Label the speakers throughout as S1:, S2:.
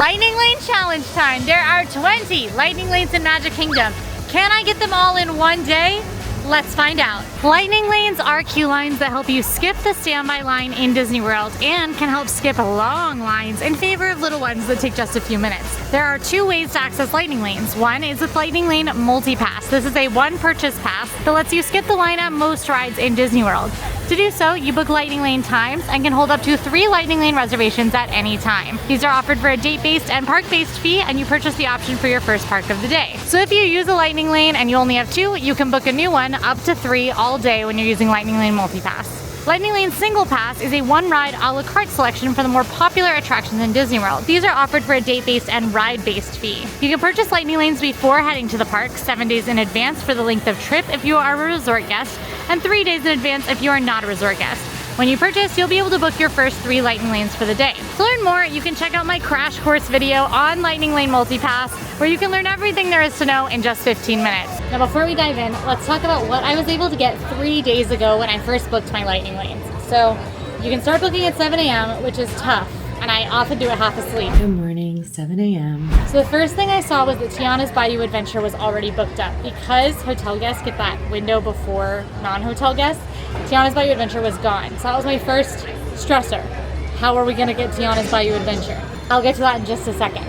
S1: Lightning Lane challenge time. There are 20 Lightning Lanes in Magic Kingdom. Can I get them all in one day? Let's find out. Lightning Lanes are queue lines that help you skip the standby line in Disney World and can help skip long lines in favor of little ones that take just a few minutes. There are two ways to access Lightning Lanes. One is with Lightning Lane Multi-Pass. This is a one-purchase pass that lets you skip the line at most rides in Disney World. To do so, you book Lightning Lane times and can hold up to 3 Lightning Lane reservations at any time. These are offered for a date-based and park-based fee, and you purchase the option for your first park of the day. So if you use a Lightning Lane and you only have 2, you can book a new one up to 3 all day when you're using Lightning Lane Multi-Pass. Lightning Lane Single Pass is a one-ride a la carte selection for the more popular attractions in Disney World. These are offered for a date-based and ride-based fee. You can purchase Lightning Lanes before heading to the park 7 days in advance for the length of trip if you are a resort guest, and 3 days in advance if you are not a resort guest. When you purchase, you'll be able to book your first 3 Lightning Lanes for the day. To learn more, you can check out my crash course video on Lightning Lane Multi-Pass, where you can learn everything there is to know in just 15 minutes. Now before we dive in, let's talk about what I was able to get 3 days ago when I first booked my Lightning Lanes. So you can start booking at 7 a.m., which is tough, and I often do it half asleep.
S2: Good morning, 7 a.m.
S1: So the first thing I saw was that Tiana's Bayou Adventure was already booked up. Because hotel guests get that window before non-hotel guests, Tiana's Bayou Adventure was gone. So that was my first stressor. How are we gonna get Tiana's Bayou Adventure? I'll get to that in just a second.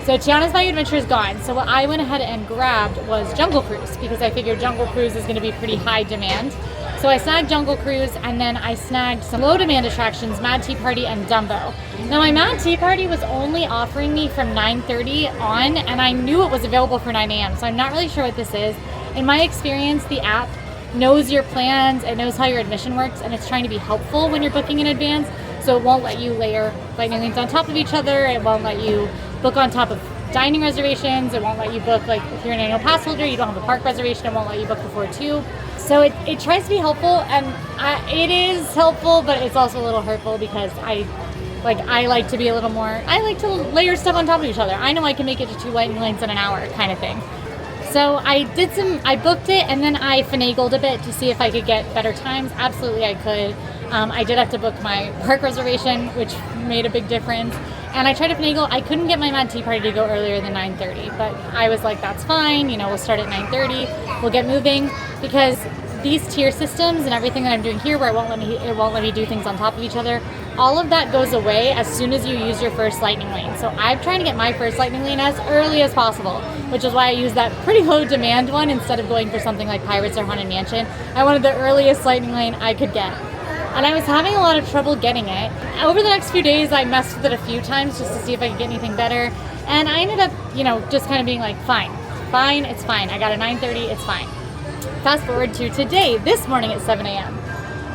S1: So Tiana's Bayou Adventure is gone. So what I went ahead and grabbed was Jungle Cruise, because I figured Jungle Cruise is gonna be pretty high demand. So I snagged Jungle Cruise, and then I snagged some low demand attractions, Mad Tea Party and Dumbo. Now my Mad Tea Party was only offering me from 9:30 on, and I knew it was available for 9 a.m. So I'm not really sure what this is. In my experience, the app knows your plans, it knows how your admission works, and it's trying to be helpful when you're booking in advance. So it won't let you layer Lightning Lanes on top of each other. It won't let you book on top of dining reservations. It won't let you book, like if you're an annual pass holder, you don't have a park reservation, it won't let you book before 2. So it tries to be helpful, and it is helpful, but it's also a little hurtful because I like to be a little more, I like to layer stuff on top of each other. I know I can make it to 2 Lightning Lanes in an hour kind of thing. So I booked it, and then I finagled a bit to see if I could get better times. Absolutely I could. I did have to book my park reservation, which made a big difference. And I tried to finagle. I couldn't get my Mad Tea Party to go earlier than 9:30, but I was like, that's fine. You know, we'll start at 9:30. We'll get moving, because these tier systems and everything that I'm doing here, where it won't let me do things on top of each other, all of that goes away as soon as you use your first Lightning Lane. So I'm trying to get my first Lightning Lane as early as possible, which is why I used that pretty low demand one instead of going for something like Pirates or Haunted Mansion. I wanted the earliest Lightning Lane I could get. And I was having a lot of trouble getting it. Over the next few days, I messed with it a few times just to see if I could get anything better. And I ended up, just kind of being like, fine, it's fine. I got a 9:30, it's fine. Fast forward to today, this morning at 7 a.m.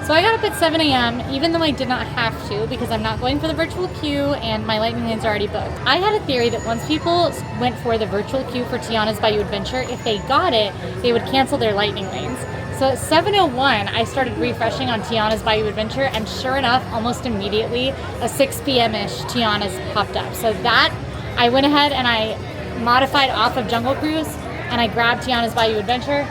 S1: So I got up at 7 a.m. even though I did not have to, because I'm not going for the virtual queue and my Lightning Lanes are already booked. I had a theory that once people went for the virtual queue for Tiana's Bayou Adventure, if they got it, they would cancel their Lightning Lanes. So at 7:01, I started refreshing on Tiana's Bayou Adventure, and sure enough, almost immediately, a 6 p.m.-ish Tiana's popped up. So that, I went ahead and I modified off of Jungle Cruise, and I grabbed Tiana's Bayou Adventure.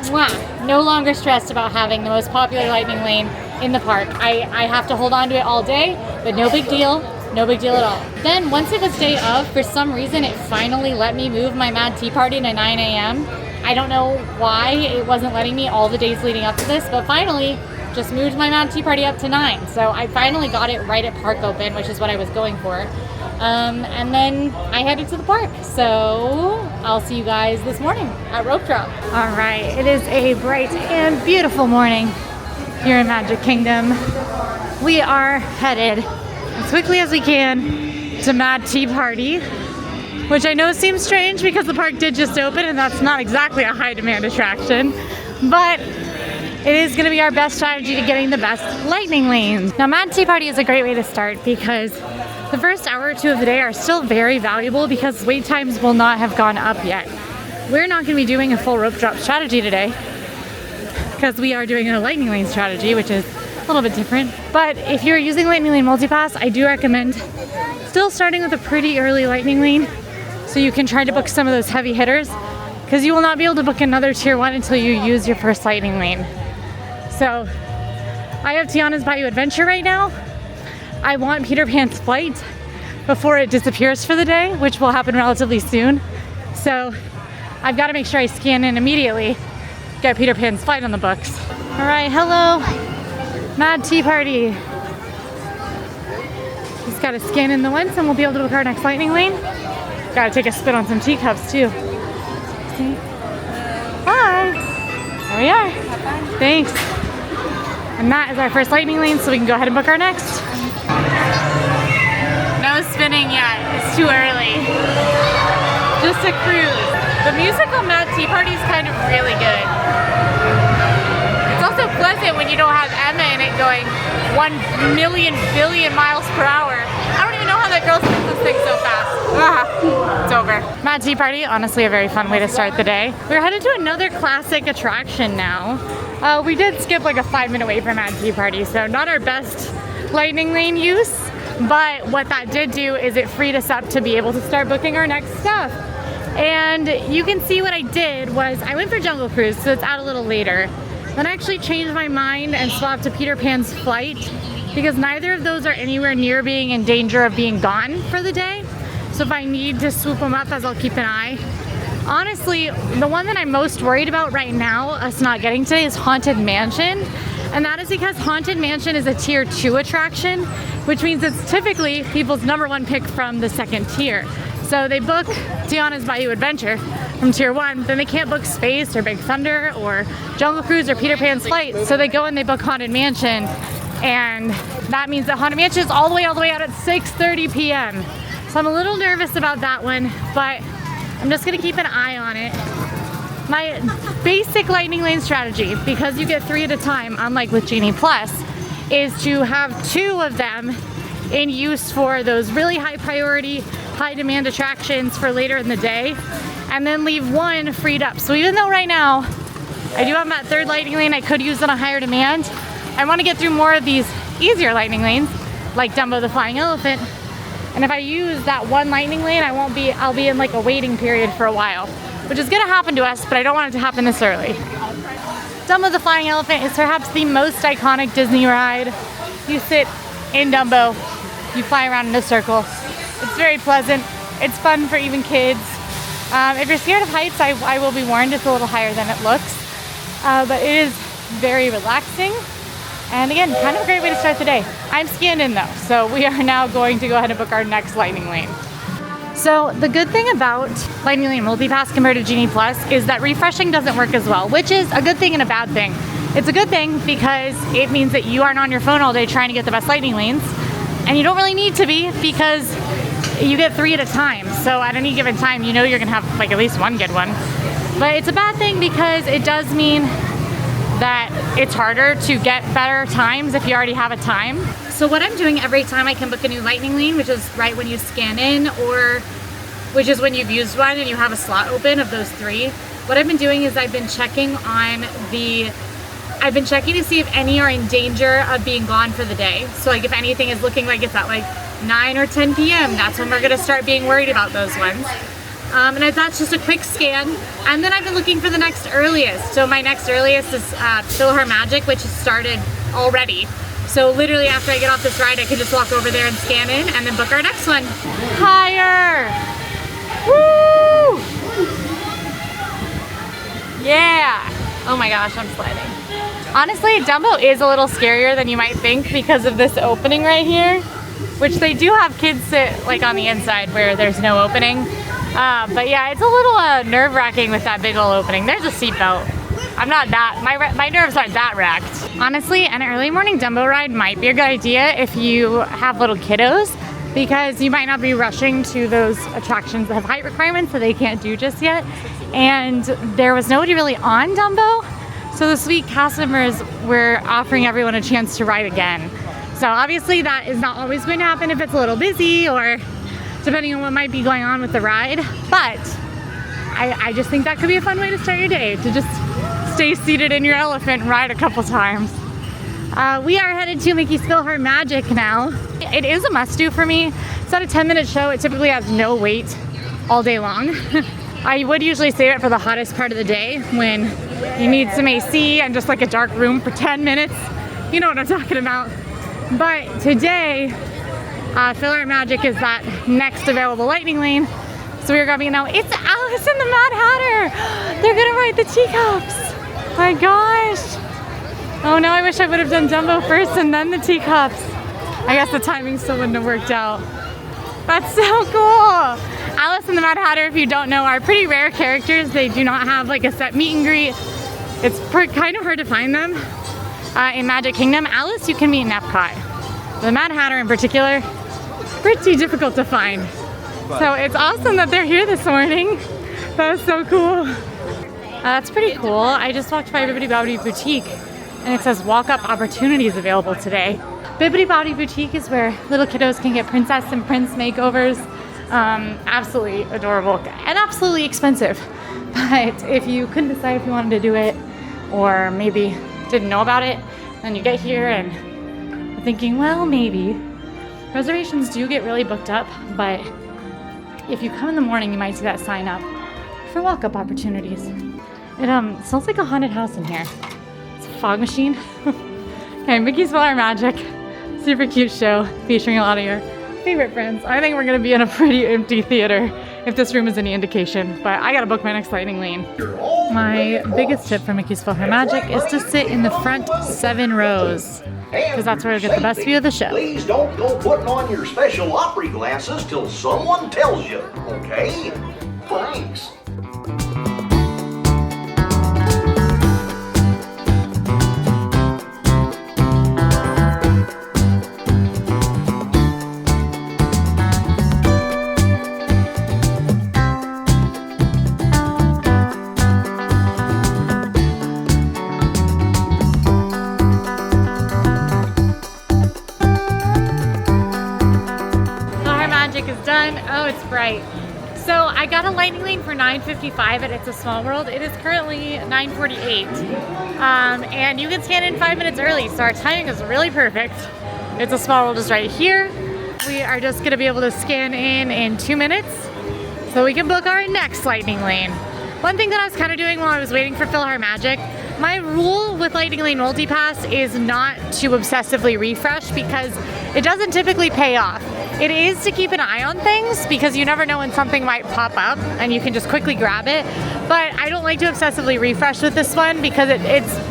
S1: Mwah! No longer stressed about having the most popular Lightning Lane in the park. I have to hold on to it all day, but no big deal. No big deal at all. Then once it was day of, for some reason, it finally let me move my Mad Tea Party to 9 a.m. I don't know why it wasn't letting me all the days leading up to this, but finally just moved my Mad Tea Party up to 9. So I finally got it right at park open, which is what I was going for. And then I headed to the park. So I'll see you guys this morning at Rope Drop. All right, it is a bright and beautiful morning here in Magic Kingdom. We are headed as quickly as we can to Mad Tea Party, which I know seems strange because the park did just open and that's not exactly a high demand attraction, but it is going to be our best strategy to getting the best Lightning Lanes. Now Mad Tea Party is a great way to start because the first hour or 2 of the day are still very valuable because wait times will not have gone up yet. We're not going to be doing a full rope drop strategy today because we are doing a Lightning Lane strategy, which is a little bit different. But if you're using Lightning Lane Multipass, I do recommend still starting with a pretty early Lightning Lane so you can try to book some of those heavy hitters, because you will not be able to book another tier 1 until you use your first Lightning Lane. So I have Tiana's Bayou Adventure right now. I want Peter Pan's Flight, before it disappears for the day, which will happen relatively soon. So I've got to make sure I scan in immediately, get Peter Pan's flight on the books. All right, hello, Mad Tea Party. Just got to scan in the once and we'll be able to book our next lightning lane. Got to take a spin on some teacups too. See? Hi. There we are. Thanks. And that is our first lightning lane, so we can go ahead and book our next. No spinning yet. It's too early. Just a cruise. The musical Mad Tea Party is kind of really good. It's also pleasant when you don't have Emma in it going 1 million billion miles per hour. I don't even know how that girl spins this thing so fast. It's over. Mad Tea Party, honestly a very fun way to start the day. We're headed to another classic attraction now. We did skip like a 5-minute wait for Mad Tea Party, so not our best lightning lane use, but what that did do is it freed us up to be able to start booking our next stuff. And you can see what I did was I went for Jungle Cruise, so it's out a little later. Then I actually changed my mind and swapped to Peter Pan's flight because neither of those are anywhere near being in danger of being gone for the day. So if I need to swoop them up, as I'll keep an eye. Honestly, the one that I'm most worried about right now, us not getting today, is Haunted Mansion. And that is because Haunted Mansion is a tier 2 attraction, which means it's typically people's #1 pick from the second tier. So they book Tiana's Bayou Adventure from tier 1, then they can't book Space or Big Thunder or Jungle Cruise or Peter Pan's Flight. So they go and they book Haunted Mansion, and that means that Haunted Mansion is all the way out at 6:30 p.m. So I'm a little nervous about that one, but I'm just gonna keep an eye on it. My basic lightning lane strategy, because you get 3 at a time, unlike with Genie Plus, is to have 2 of them in use for those really high priority, high demand attractions for later in the day, and then leave 1 freed up. So even though right now I do have that 3rd lightning lane I could use on a higher demand, I want to get through more of these easier lightning lanes, like Dumbo the Flying Elephant. And if I use that 1 lightning lane, I'll be in like a waiting period for a while, which is gonna happen to us, but I don't want it to happen this early. Dumbo the Flying Elephant is perhaps the most iconic Disney ride. You sit in Dumbo, you fly around in a circle. It's very pleasant. It's fun for even kids. If you're scared of heights, I will be warned, it's a little higher than it looks. But it is very relaxing. And again, kind of a great way to start the day. I'm scanned in though, so we are now going to go ahead and book our next lightning lane. So the good thing about Lightning Lane Multipass compared to Genie Plus is that refreshing doesn't work as well, which is a good thing and a bad thing. It's a good thing because it means that you aren't on your phone all day trying to get the best lightning lanes, and you don't really need to be because you get 3 at a time. So at any given time, you know you're gonna have like at least 1 good one. But it's a bad thing because it does mean that it's harder to get better times if you already have a time. So what I'm doing every time I can book a new lightning lane, which is right when you scan in, or which is when you've used one and you have a slot open of those 3, what I've been doing is I've been checking to see if any are in danger of being gone for the day. So like if anything is looking like it's at like 9 or 10 p.m., that's when we're gonna start being worried about those ones. And that's just a quick scan. And then I've been looking for the next earliest. So my next earliest is Fill Her Magic, which has started already. So literally after I get off this ride, I can just walk over there and scan in and then book our next one. Higher! Woo! Yeah! Oh my gosh, I'm sliding. Honestly, Dumbo is a little scarier than you might think because of this opening right here, which they do have kids sit like on the inside where there's no opening. But yeah, it's a little nerve-wracking with that big old opening. There's a seatbelt. I'm not that, my nerves aren't that racked. Honestly, an early morning Dumbo ride might be a good idea if you have little kiddos, because you might not be rushing to those attractions that have height requirements that they can't do just yet. And there was nobody really on Dumbo, so the sweet cast members were offering everyone a chance to ride again. So obviously that is not always going to happen if it's a little busy or depending on what might be going on with the ride, but I just think that could be a fun way to start your day, to just stay seated in your elephant and ride a couple times. We are headed to Mickey's Fill Her Magic now. It is a must-do for me. It's not a 10-minute show. It typically has no wait all day long. I would usually save it for the hottest part of the day when you need some AC and just like a dark room for 10 minutes. You know what I'm talking about. But today, PhilArtMagic is that next available Lightning Lane. So we were grabbing it now. It's Alice and the Mad Hatter. They're gonna ride the teacups. My gosh. Oh, now I wish I would have done Dumbo first and then the teacups. I guess the timing still wouldn't have worked out. That's so cool. Alice and the Mad Hatter, if you don't know, are pretty rare characters. They do not have like a set meet and greet. It's kind of hard to find them in Magic Kingdom. Alice you can meet in Epcot. The Mad Hatter in particular, pretty difficult to find. So it's awesome that they're here this morning. That was so cool. That's pretty cool. I just walked by Bibbidi Bobbidi Boutique and it says walk-up opportunities available today. Bibbidi Bobbidi Boutique is where little kiddos can get princess and prince makeovers. Absolutely adorable and absolutely expensive. But if you couldn't decide if you wanted to do it or maybe didn't know about it, then you get here and you're thinking, well, maybe. Reservations do get really booked up, but if you come in the morning, you might see that sign up for walk-up opportunities. It smells like a haunted house in here. It's a fog machine. Okay, Mickey's PhilArtMagic. Super cute show featuring a lot of your favorite friends. I think we're gonna be in a pretty empty theater if this room is any indication, but I gotta book my next Lightning Lane. My biggest tip for Mickey's PhilArtMagic is to sit in the front 7 rows, because that's where you get the best view of the show.
S3: Please don't go putting on your special Opry glasses till someone tells you, okay? Thanks.
S1: Is done. Oh, it's bright. So I got a Lightning Lane for $9.55 at It's a Small World. It is currently $9.48. And you can scan in 5 minutes early, so our timing is really perfect. It's a Small World is right here. We are just going to be able to scan in 2 minutes so we can book our next Lightning Lane. One thing that I was kind of doing while I was waiting for PhilArtMagic, my rule with Lightning Lane Multipass is not to obsessively refresh because it doesn't typically pay off. It is to keep an eye on things because you never know when something might pop up and you can just quickly grab it. But I don't like to obsessively refresh with this one because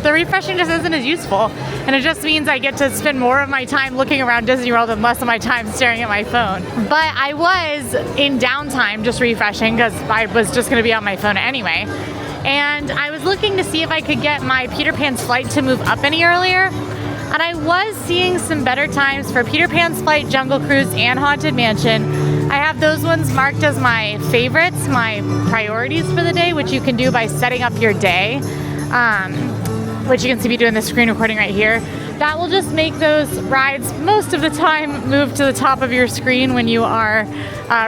S1: the refreshing just isn't as useful. And it just means I get to spend more of my time looking around Disney World and less of my time staring at my phone. But I was in downtime just refreshing because I was just going to be on my phone anyway. And I was looking to see if I could get my Peter Pan's Flight to move up any earlier. And I was seeing some better times for Peter Pan's Flight, Jungle Cruise, and Haunted Mansion. I have those ones marked as my favorites, my priorities for the day, which you can do by setting up your day, which you can see me doing the screen recording right here. That will just make those rides most of the time move to the top of your screen when you are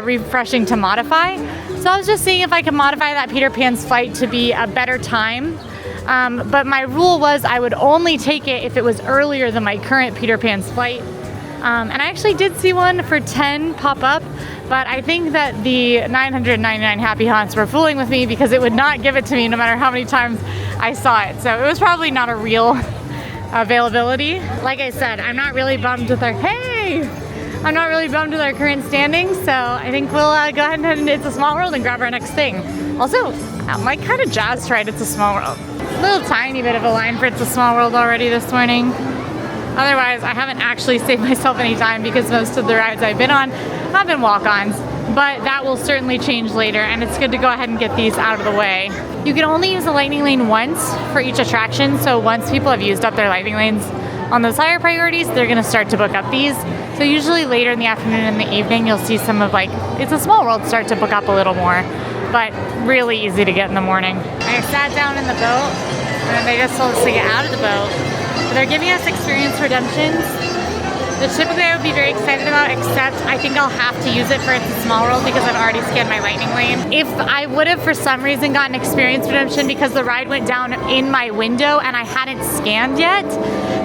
S1: refreshing to modify. So I was just seeing if I could modify that Peter Pan's Flight to be a better time. But my rule was I would only take it if it was earlier than my current Peter Pan's Flight. And I actually did see one for 10 pop up, but I think that the 999 Happy Haunts were fooling with me because it would not give it to me no matter how many times I saw it. So it was probably not a real availability. Like I said, I'm not really bummed with our current standings, so I think we'll go ahead and head into It's a Small World and grab our next thing. Also, I'm like kind of jazzed to ride It's a Small World. A little tiny bit of a line for It's a Small World already this morning. Otherwise, I haven't actually saved myself any time because most of the rides I've been on have been walk-ons, but that will certainly change later, and it's good to go ahead and get these out of the way. You can only use a Lightning Lane once for each attraction, so once people have used up their Lightning Lanes on those higher priorities, they're going to start to book up these. So usually later in the afternoon and the evening, you'll see some of It's a Small World start to book up a little more, but really easy to get in the morning. I sat down in the boat, and they just told us to get out of the boat. They're giving us experience redemptions, which typically I would be very excited about, except I think I'll have to use it for It's a Small World because I've already scanned my Lightning Lane. If I would have for some reason gotten experience redemption because the ride went down in my window and I hadn't scanned yet,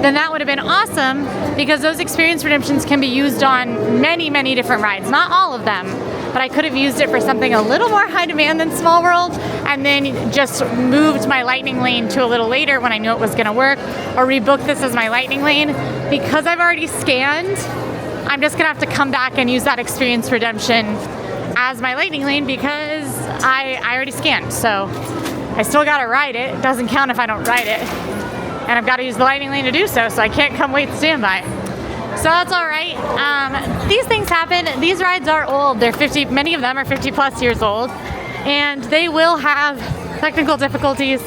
S1: then that would have been awesome because those experience redemptions can be used on many, many different rides. Not all of them, but I could have used it for something a little more high demand than Small World and then just moved my Lightning Lane to a little later when I knew it was gonna work, or rebooked this as my Lightning Lane. Because I've already scanned, I'm just gonna have to come back and use that experience redemption as my lightning lane because I already scanned. So I still gotta ride it. It doesn't count if I don't ride it. And I've gotta use the lightning lane to do so, so I can't come wait standby. So that's all right. These things happen. These rides are old. They're 50, many of them are 50 plus years old, and they will have technical difficulties.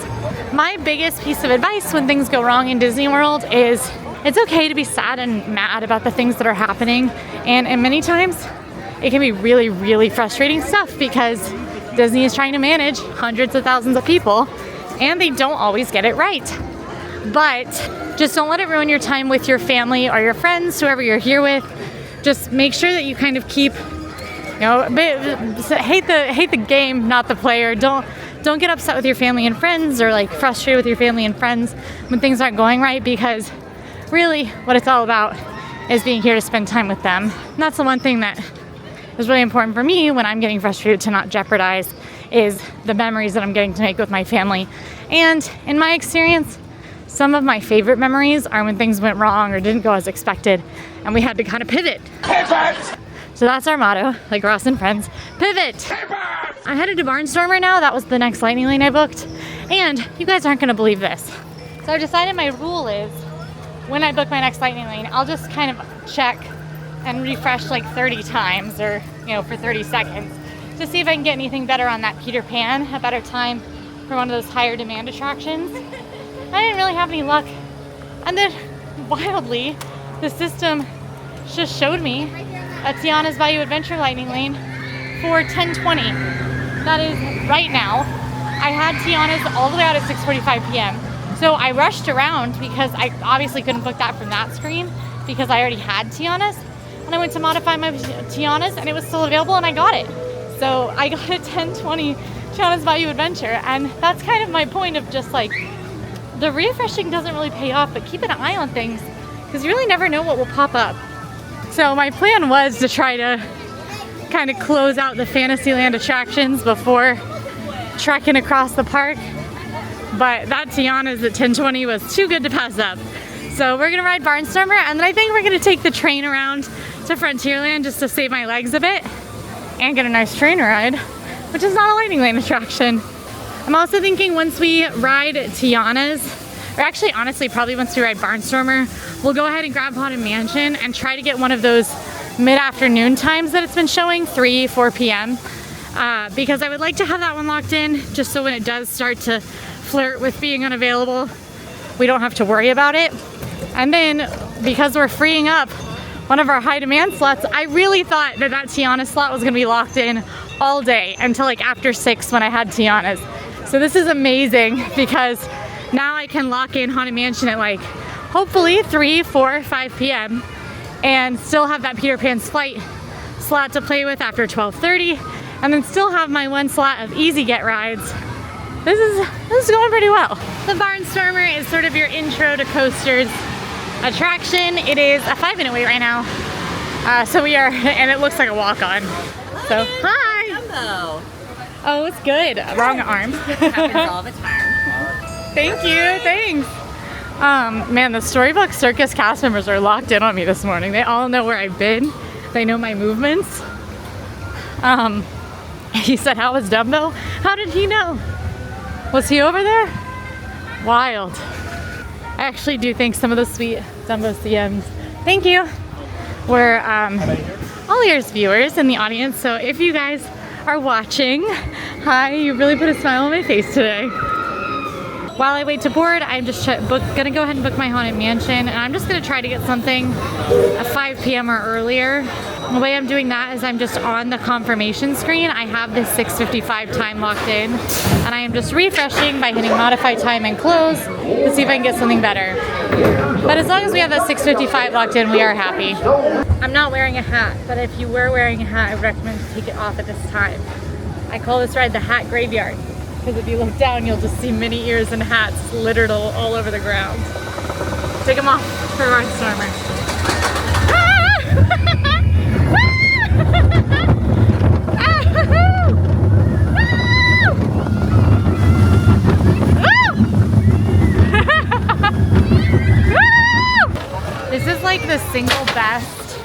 S1: My biggest piece of advice when things go wrong in Disney World is it's okay to be sad and mad about the things that are happening. And many times it can be really, really frustrating stuff because Disney is trying to manage hundreds of thousands of people and they don't always get it right. But just don't let it ruin your time with your family or your friends, whoever you're here with. Just make sure that you kind of keep, you know, hate the game, not the player. Don't get upset with your family and friends or like frustrated with your family and friends when things aren't going right, because really what it's all about is being here to spend time with them. And that's the one thing that is really important for me when I'm getting frustrated to not jeopardize is the memories that I'm getting to make with my family. And in my experience, some of my favorite memories are when things went wrong or didn't go as expected and we had to kind of pivot. Pivot! So that's our motto, like Ross and Friends, pivot! Pivot! I'm headed to Barnstormer now. That was the next lightning lane I booked. And you guys aren't gonna believe this. So I've decided my rule is when I book my next lightning lane, I'll just kind of check and refresh like 30 times or, you know, for 30 seconds to see if I can get anything better on that Peter Pan, a better time for one of those higher demand attractions. I didn't really have any luck. And then wildly, the system just showed me a Tiana's Bayou Adventure lightning lane for 10:20. That is right now. I had Tiana's all the way out at 6:45 p.m. So I rushed around because I obviously couldn't book that from that screen because I already had Tiana's. And I went to modify my Tiana's and it was still available and I got it. So I got a 10:20 Tiana's Bayou Adventure, and that's kind of my point of just like, the refreshing doesn't really pay off, but keep an eye on things because you really never know what will pop up. So my plan was to try to kind of close out the Fantasyland attractions before trekking across the park, but that Tiana's at 10:20 was too good to pass up. So we're gonna ride Barnstormer, and then I think we're gonna take the train around to Frontierland just to save my legs a bit and get a nice train ride, which is not a lightning lane attraction. I'm also thinking once we ride Tiana's, or actually honestly probably once we ride Barnstormer, we'll go ahead and grab Haunted Mansion and try to get one of those mid-afternoon times that it's been showing, 3, 4 p.m. Because I would like to have that one locked in just so when it does start to flirt with being unavailable, we don't have to worry about it. And then because we're freeing up one of our high demand slots, I really thought that Tiana slot was gonna be locked in all day until like after 6 when I had Tiana's. So this is amazing because now I can lock in Haunted Mansion at like hopefully 3, 4, 5 p.m. and still have that Peter Pan's Flight slot to play with after 12:30, and then still have my one slot of easy get rides. This is going pretty well. The Barnstormer is sort of your intro to coasters attraction. It is a 5-minute wait right now. So we are, and it looks like a walk-on. So, hi!
S4: Hello.
S1: Oh, it's good. Wrong arm.
S4: Happens all the time.
S1: Thank you, thanks. Man, the Storybook Circus cast members are locked in on me this morning. They all know where I've been. They know my movements. He said, how was Dumbo? How did he know? Was he over there? Wild. I actually do think some of the sweet Dumbo CMs, thank you, were AllEars viewers in the audience. So if you guys are watching, hi, you really put a smile on my face today. While I wait to board, I'm just gonna go ahead and book my Haunted Mansion, and I'm just gonna try to get something at 5 p.m. or earlier. The way I'm doing that is I'm just on the confirmation screen. I have this 6:55 time locked in, and I am just refreshing by hitting modify time and close to see if I can get something better. But as long as we have that 6:55 locked in, we are happy. I'm not wearing a hat, but if you were wearing a hat, I would recommend to take it off at this time. I call this ride the Hat Graveyard, because if you look down, you'll just see mini ears and hats littered all over the ground. Take them off for Barnstormer. This is like the single best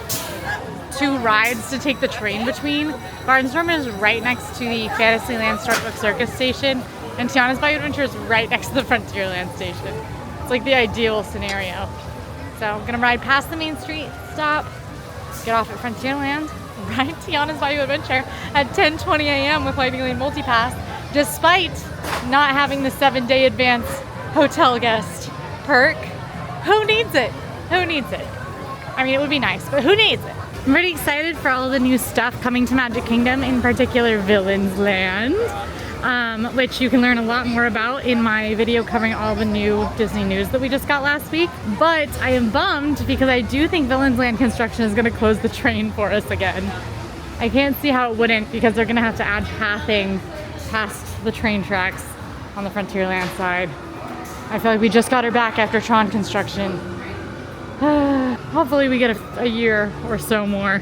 S1: 2 rides to take the train between. Barnstormer is right next to the Fantasyland Storybook Circus station, and Tiana's Bayou Adventure is right next to the Frontierland station. It's like the ideal scenario. So I'm gonna ride past the Main Street stop, get off at Frontierland, ride Tiana's Bayou Adventure at 10:20 a.m. with Lightning Lane Multipass, despite not having the 7-day advance hotel guest perk. Who needs it? Who needs it? I mean, it would be nice, but who needs it? I'm pretty excited for all the new stuff coming to Magic Kingdom, in particular Villains Land, which you can learn a lot more about in my video covering all the new Disney news that we just got last week. But I am bummed because I do think Villains Land construction is going to close the train for us again. I can't see how it wouldn't, because they're going to have to add pathing past the train tracks on the Frontierland side. I feel like we just got her back after Tron construction. Hopefully we get a year or so more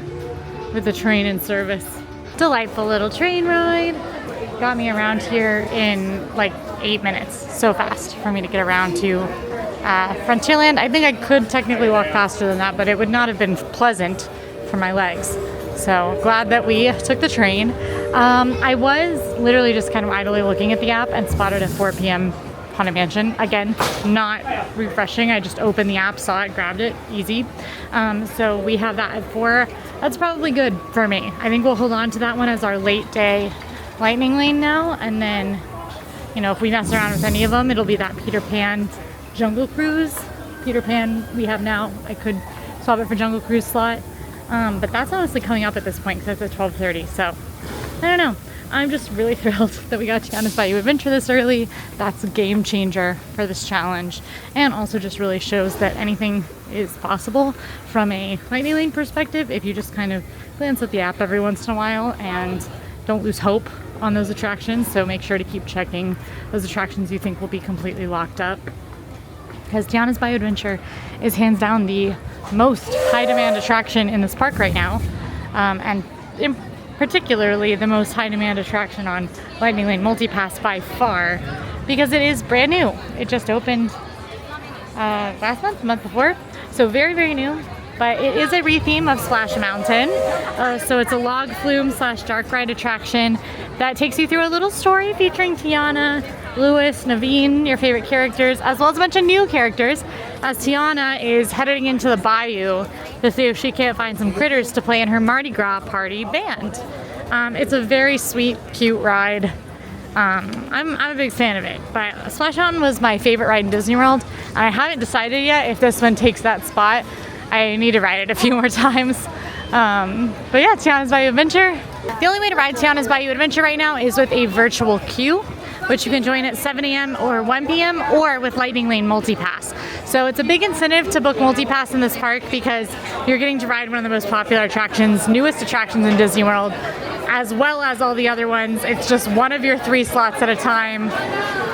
S1: with the train in service. Delightful little train ride. Got me around here in like 8 minutes. So fast for me to get around to Frontierland. I think I could technically walk faster than that, but it would not have been pleasant for my legs. So glad that we took the train. I was literally just kind of idly looking at the app and spotted a 4 p.m. Haunted Mansion. Again, not refreshing. I just opened the app, saw it, grabbed it, easy. So we have that at 4. That's probably good for me. I think we'll hold on to that one as our late day Lightning Lane now. And then, you know, if we mess around with any of them, it'll be that Peter Pan Jungle Cruise. Peter Pan we have now. I could swap it for Jungle Cruise slot. But that's honestly coming up at this point because it's at 12:30. So I don't know. I'm just really thrilled that we got Tiana's Bayou Adventure this early. That's a game changer for this challenge, and also just really shows that anything is possible from a Lightning Lane perspective if you just kind of glance at the app every once in a while and don't lose hope on those attractions. So make sure to keep checking those attractions you think will be completely locked up, because Tiana's Bayou Adventure is hands down the most high demand attraction in this park right now, and particularly the most high demand attraction on Lightning Lane Multipass by far, because it is brand new. It just opened last month, the month before, so very, very new. But it is a retheme of Splash Mountain, so it's a log flume / dark ride attraction that takes you through a little story featuring Tiana, Louis, Naveen, your favorite characters, as well as a bunch of new characters, as Tiana is heading into the bayou to see if she can't find some critters to play in her Mardi Gras party band. It's a very sweet, cute ride. I'm a big fan of it, but Splash Mountain was my favorite ride in Disney World, and I haven't decided yet if this one takes that spot. I need to ride it a few more times. But yeah, Tiana's Bayou Adventure. The only way to ride Tiana's Bayou Adventure right now is with a virtual queue, which you can join at 7 a.m. or 1 p.m. or with Lightning Lane Multipass. So it's a big incentive to book Multipass in this park because you're getting to ride one of the most popular attractions, newest attractions in Disney World, as well as all the other ones. It's just one of your 3 slots at a time.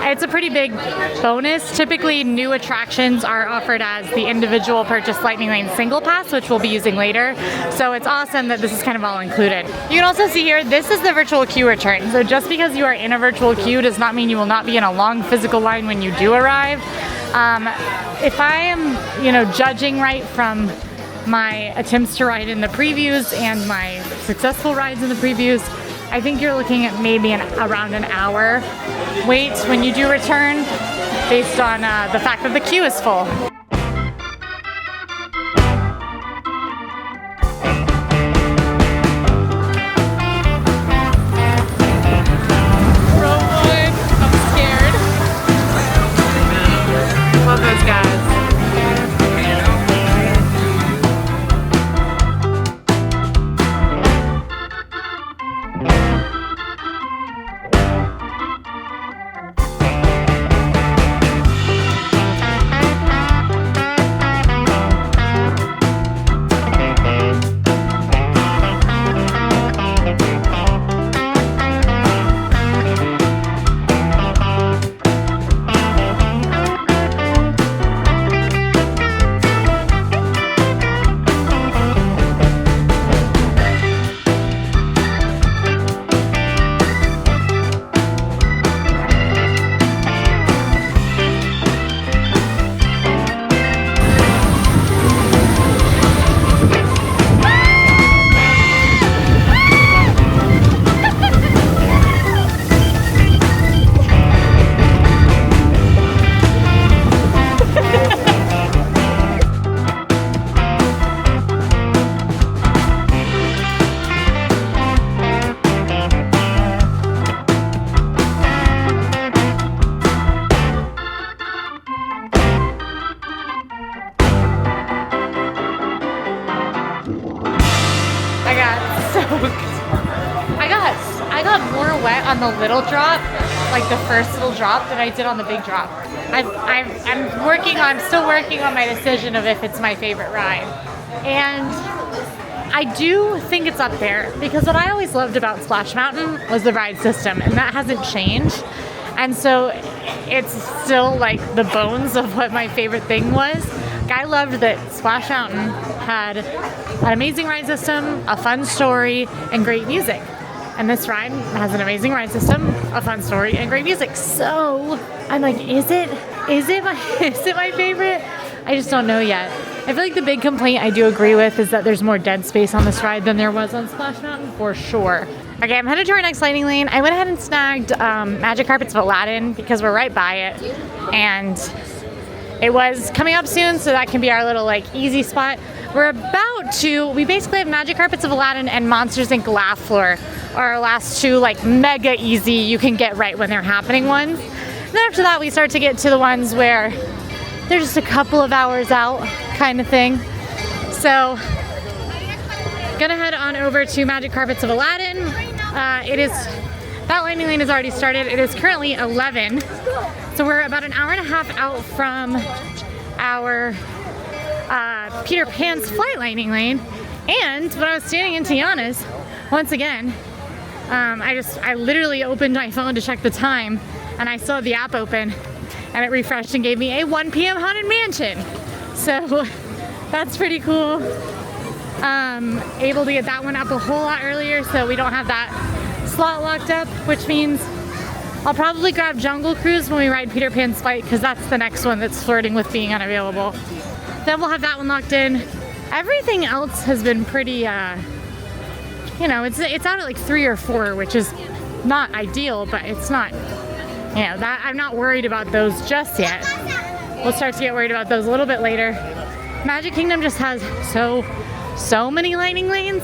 S1: It's a pretty big bonus. Typically, new attractions are offered as the individual purchase Lightning Lane single pass, which we'll be using later. So it's awesome that this is kind of all included. You can also see here, this is the virtual queue return. So just because you are in a virtual queue does not mean you will not be in a long physical line when you do arrive. If I am, judging right from my attempts to ride in the previews and my successful rides in the previews, I think you're looking at maybe around an hour wait when you do return, based on the fact that the queue is full. I'm scared. Love those guys. I got more wet on the little drop, like the first little drop, than I did on the big drop. I'm still working on my decision of if it's my favorite ride. And I do think it's up there because what I always loved about Splash Mountain was the ride system, and that hasn't changed. And so it's still like the bones of what my favorite thing was. I loved that Splash Mountain had an amazing ride system, a fun story, and great music. And this ride has an amazing ride system, a fun story, and great music. So I'm like, is it my favorite? I just don't know yet. I feel like the big complaint I do agree with is that there's more dead space on this ride than there was on Splash Mountain, for sure. Okay, I'm headed to our next lightning lane. I went ahead and snagged Magic Carpets of Aladdin because we're right by it. And it was coming up soon, so that can be our little like easy spot. We basically have Magic Carpets of Aladdin and Monsters Inc. Laugh Floor are our last two like mega easy, you can get right when they're happening ones. And then after that, we start to get to the ones where they're just a couple of hours out kind of thing. So, gonna head on over to Magic Carpets of Aladdin. That lightning lane has already started. It is currently 11. So we're about an hour and a half out from our Peter Pan's flight lightning lane. And when I was standing in Tiana's, once again, I literally opened my phone to check the time, and I saw the app open, and it refreshed and gave me a 1 p.m. Haunted Mansion. So that's pretty cool. Able to get that one up a whole lot earlier, so we don't have that slot locked up, which means I'll probably grab Jungle Cruise when we ride Peter Pan's flight, because that's the next one that's flirting with being unavailable. Then we'll have that one locked in. Everything else has been pretty, it's out at like 3 or 4, which is not ideal, but it's not, that I'm not worried about those just yet. We'll start to get worried about those a little bit later. Magic Kingdom just has so many lightning lanes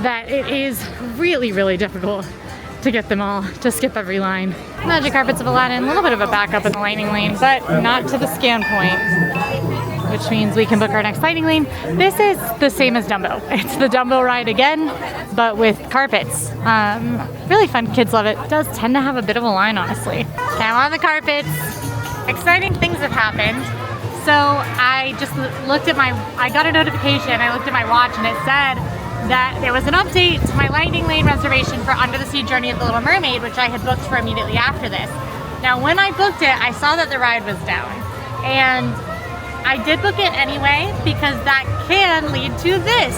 S1: that it is really, really difficult to get them all, to skip every line. Magic Carpets of Aladdin, a little bit of a backup in the lightning lane, but not to the scan point, which means we can book our next lightning lane. This is the same as Dumbo. It's the Dumbo ride again, but with carpets. Really fun, kids love it. It does tend to have a bit of a line, honestly. Okay, I'm on the carpets. Exciting things have happened. So I just I got a notification, I looked at my watch, and it said that there was an update to my lightning lane reservation for Under the Sea Journey of the Little Mermaid, which I had booked for immediately after this. Now, when I booked it, I saw that the ride was down, and I did book it anyway because that can lead to this.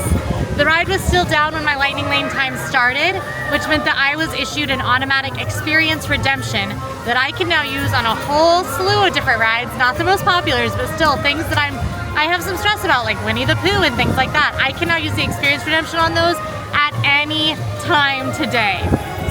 S1: The ride was still down when my lightning lane time started, which meant that I was issued an automatic experience redemption that I can now use on a whole slew of different rides, not the most populars, but still things that I have some stress about, like Winnie the Pooh and things like that. I can now use the experience redemption on those at any time today.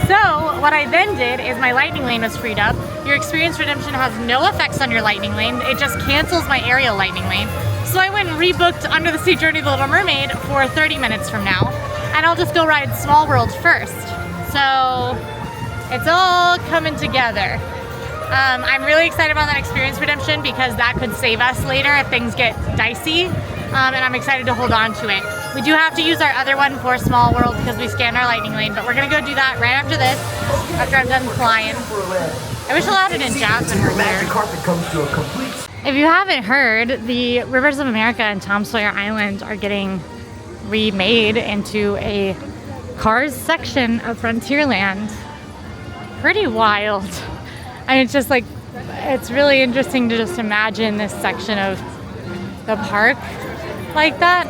S1: So what I then did is my lightning lane was freed up. Your experience redemption has no effects on your lightning lane. It just cancels my aerial lightning lane. So I went and rebooked Under the Sea Journey of the Little Mermaid for 30 minutes from now. And I'll just go ride Small World first. So it's all coming together. I'm really excited about that experience redemption because that could save us later if things get dicey. And I'm excited to hold on to it. We do have to use our other one for Small World because we scanned our lightning lane, but we're gonna go do that right after this, after I'm done flying. I wish Aladdin and Jasmine were here. If you haven't heard, the Rivers of America and Tom Sawyer Island are getting remade into a Cars section of Frontierland. Pretty wild. I mean, it's just like, it's really interesting to just imagine this section of the park like that.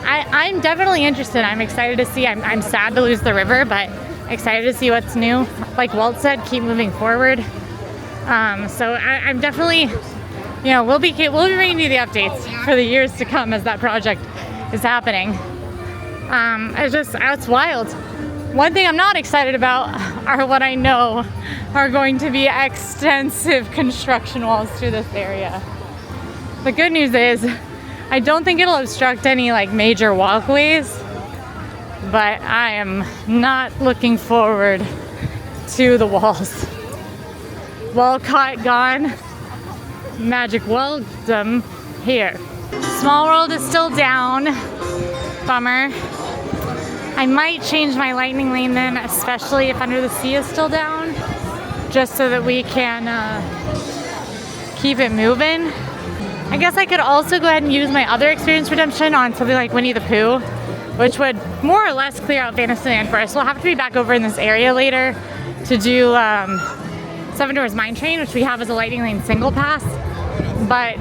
S1: I'm definitely interested. I'm excited to see. I'm sad to lose the river, but excited to see what's new. Like Walt said, keep moving forward. So I'm definitely, we'll be bringing you the updates for the years to come as that project is happening. It's wild. One thing I'm not excited about are what I know are going to be extensive construction walls through this area. The good news is, I don't think it'll obstruct any like major walkways, but I am not looking forward to the walls. Walcott gone, Magic welcome here. Small World is still down, bummer. I might change my lightning lane then, especially if Under the Sea is still down, just so that we can keep it moving. I guess I could also go ahead and use my other experience redemption on something like Winnie the Pooh, which would more or less clear out Fantasyland for us. We'll have to be back over in this area later to do Seven Dwarfs Mine Train, which we have as a lightning lane single pass. But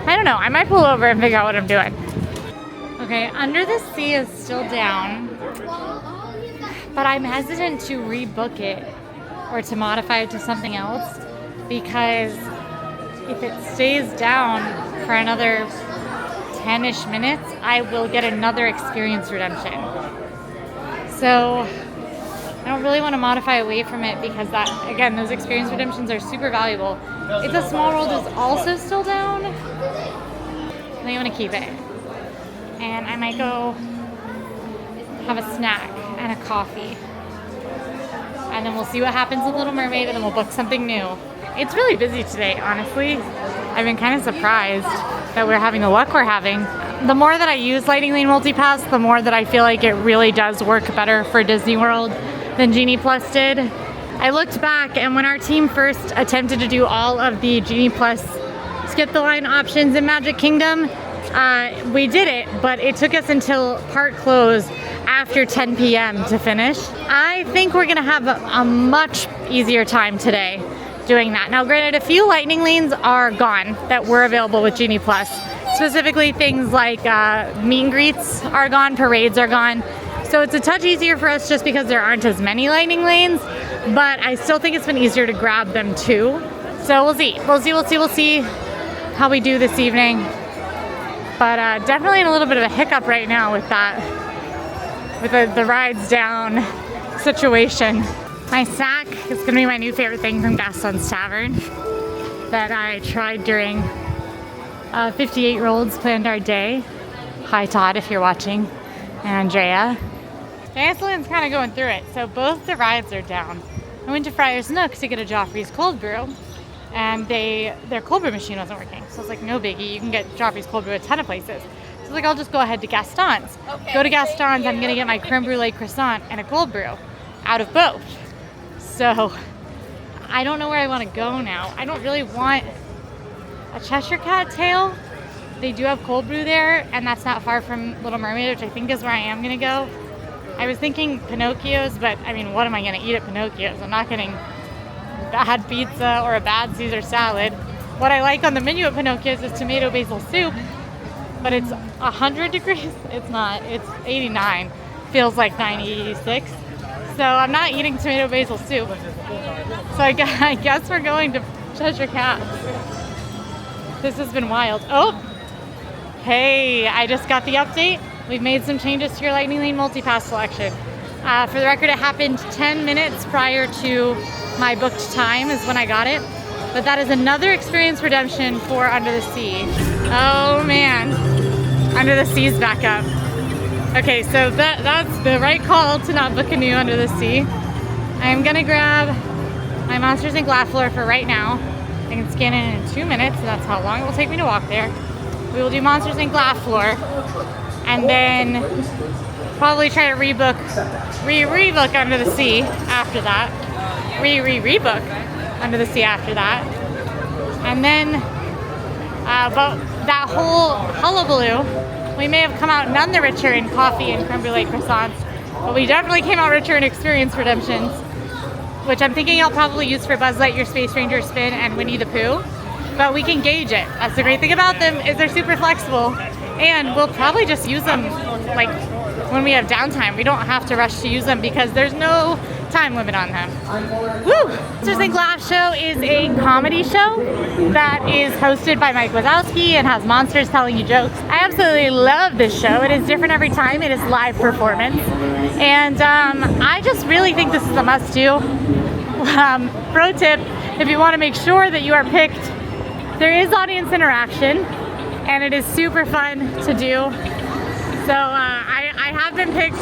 S1: I don't know, I might pull over and figure out what I'm doing. Okay, Under the Sea is still down, but I'm hesitant to rebook it or to modify it to something else, because if it stays down for another 10-ish minutes, I will get another experience redemption. So I don't really want to modify away from it, because that, again, those experience redemptions are super valuable. If the Small World is also still down, then you want to keep it. And I might go have a snack and a coffee. And then we'll see what happens with Little Mermaid, and then we'll book something new. It's really busy today, honestly. I've been kind of surprised that we're having the luck we're having. The more that I use Lightning Lane Multipass, the more that I feel like it really does work better for Disney World than Genie Plus did. I looked back, and when our team first attempted to do all of the Genie Plus skip the line options in Magic Kingdom, we did it, but it took us until park close after 10 p.m. to finish. I think we're gonna have a much easier time today doing that. Now granted, a few lightning lanes are gone that were available with Genie Plus. Specifically things like meet and greets are gone, parades are gone. So it's a touch easier for us just because there aren't as many lightning lanes, but I still think it's been easier to grab them too. So we'll see how we do this evening. But definitely in a little bit of a hiccup right now with that, with the rides down situation. My snack is gonna be my new favorite thing from Gaston's Tavern that I tried during 58-year-olds planned our day. Hi Todd, if you're watching, and Andrea. Fantasyland's kind of going through it, so both the rides are down. I went to Friar's Nook to get a Joffrey's cold brew, and their cold brew machine wasn't working. So I was like, no biggie, you can get Joffrey's cold brew at a ton of places. So I was like, I'll just go ahead to Gaston's. Okay, go to Gaston's, I'm gonna get my creme brulee croissant and a cold brew out of both. So I don't know where I want to go now. I don't really want a Cheshire Cat tail. They do have cold brew there, and that's not far from Little Mermaid, which I think is where I am gonna go. I was thinking Pinocchio's, but I mean, what am I gonna eat at Pinocchio's? I'm not getting bad pizza or a bad Caesar salad. What I like on the menu at Pinocchio's is tomato basil soup, but it's 100 degrees. It's not, it's 89. Feels like 96. So I'm not eating tomato basil soup. So I guess we're going to Cheshire Cat. This has been wild. Oh, hey, I just got the update. We've made some changes to your Lightning Lane Multipass selection. For the record, it happened 10 minutes prior to my booked time is when I got it. But that is another experience redemption for Under the Sea. Oh man, Under the Sea's back up. Okay, so that's the right call to not book a new Under the Sea. I'm gonna grab my Monsters Inc. laugh floor for right now. I can scan in 2 minutes, so that's how long it will take me to walk there. We will do Monsters Inc. laugh floor, and then probably try to rebook Under the Sea after that. Rebook Under the Sea after that. And then, but that whole hullabaloo, we may have come out none the richer in coffee and creme brulee croissants, but we definitely came out richer in experience redemptions, which I'm thinking I'll probably use for Buzz Lightyear, Space Ranger Spin, and Winnie the Pooh. But we can gauge it. That's the great thing about them, is they're super flexible, and we'll probably just use them like when we have downtime. We don't have to rush to use them because there's no time limit on them. Woo! Monsters Inc. Laugh Show is a comedy show that is hosted by Mike Wazowski and has monsters telling you jokes. I absolutely love this show. It is different every time. It is live performance. And I just really think this is a must-do. Pro tip, if you want to make sure that you are picked, there is audience interaction, and it is super fun to do. So I have been picked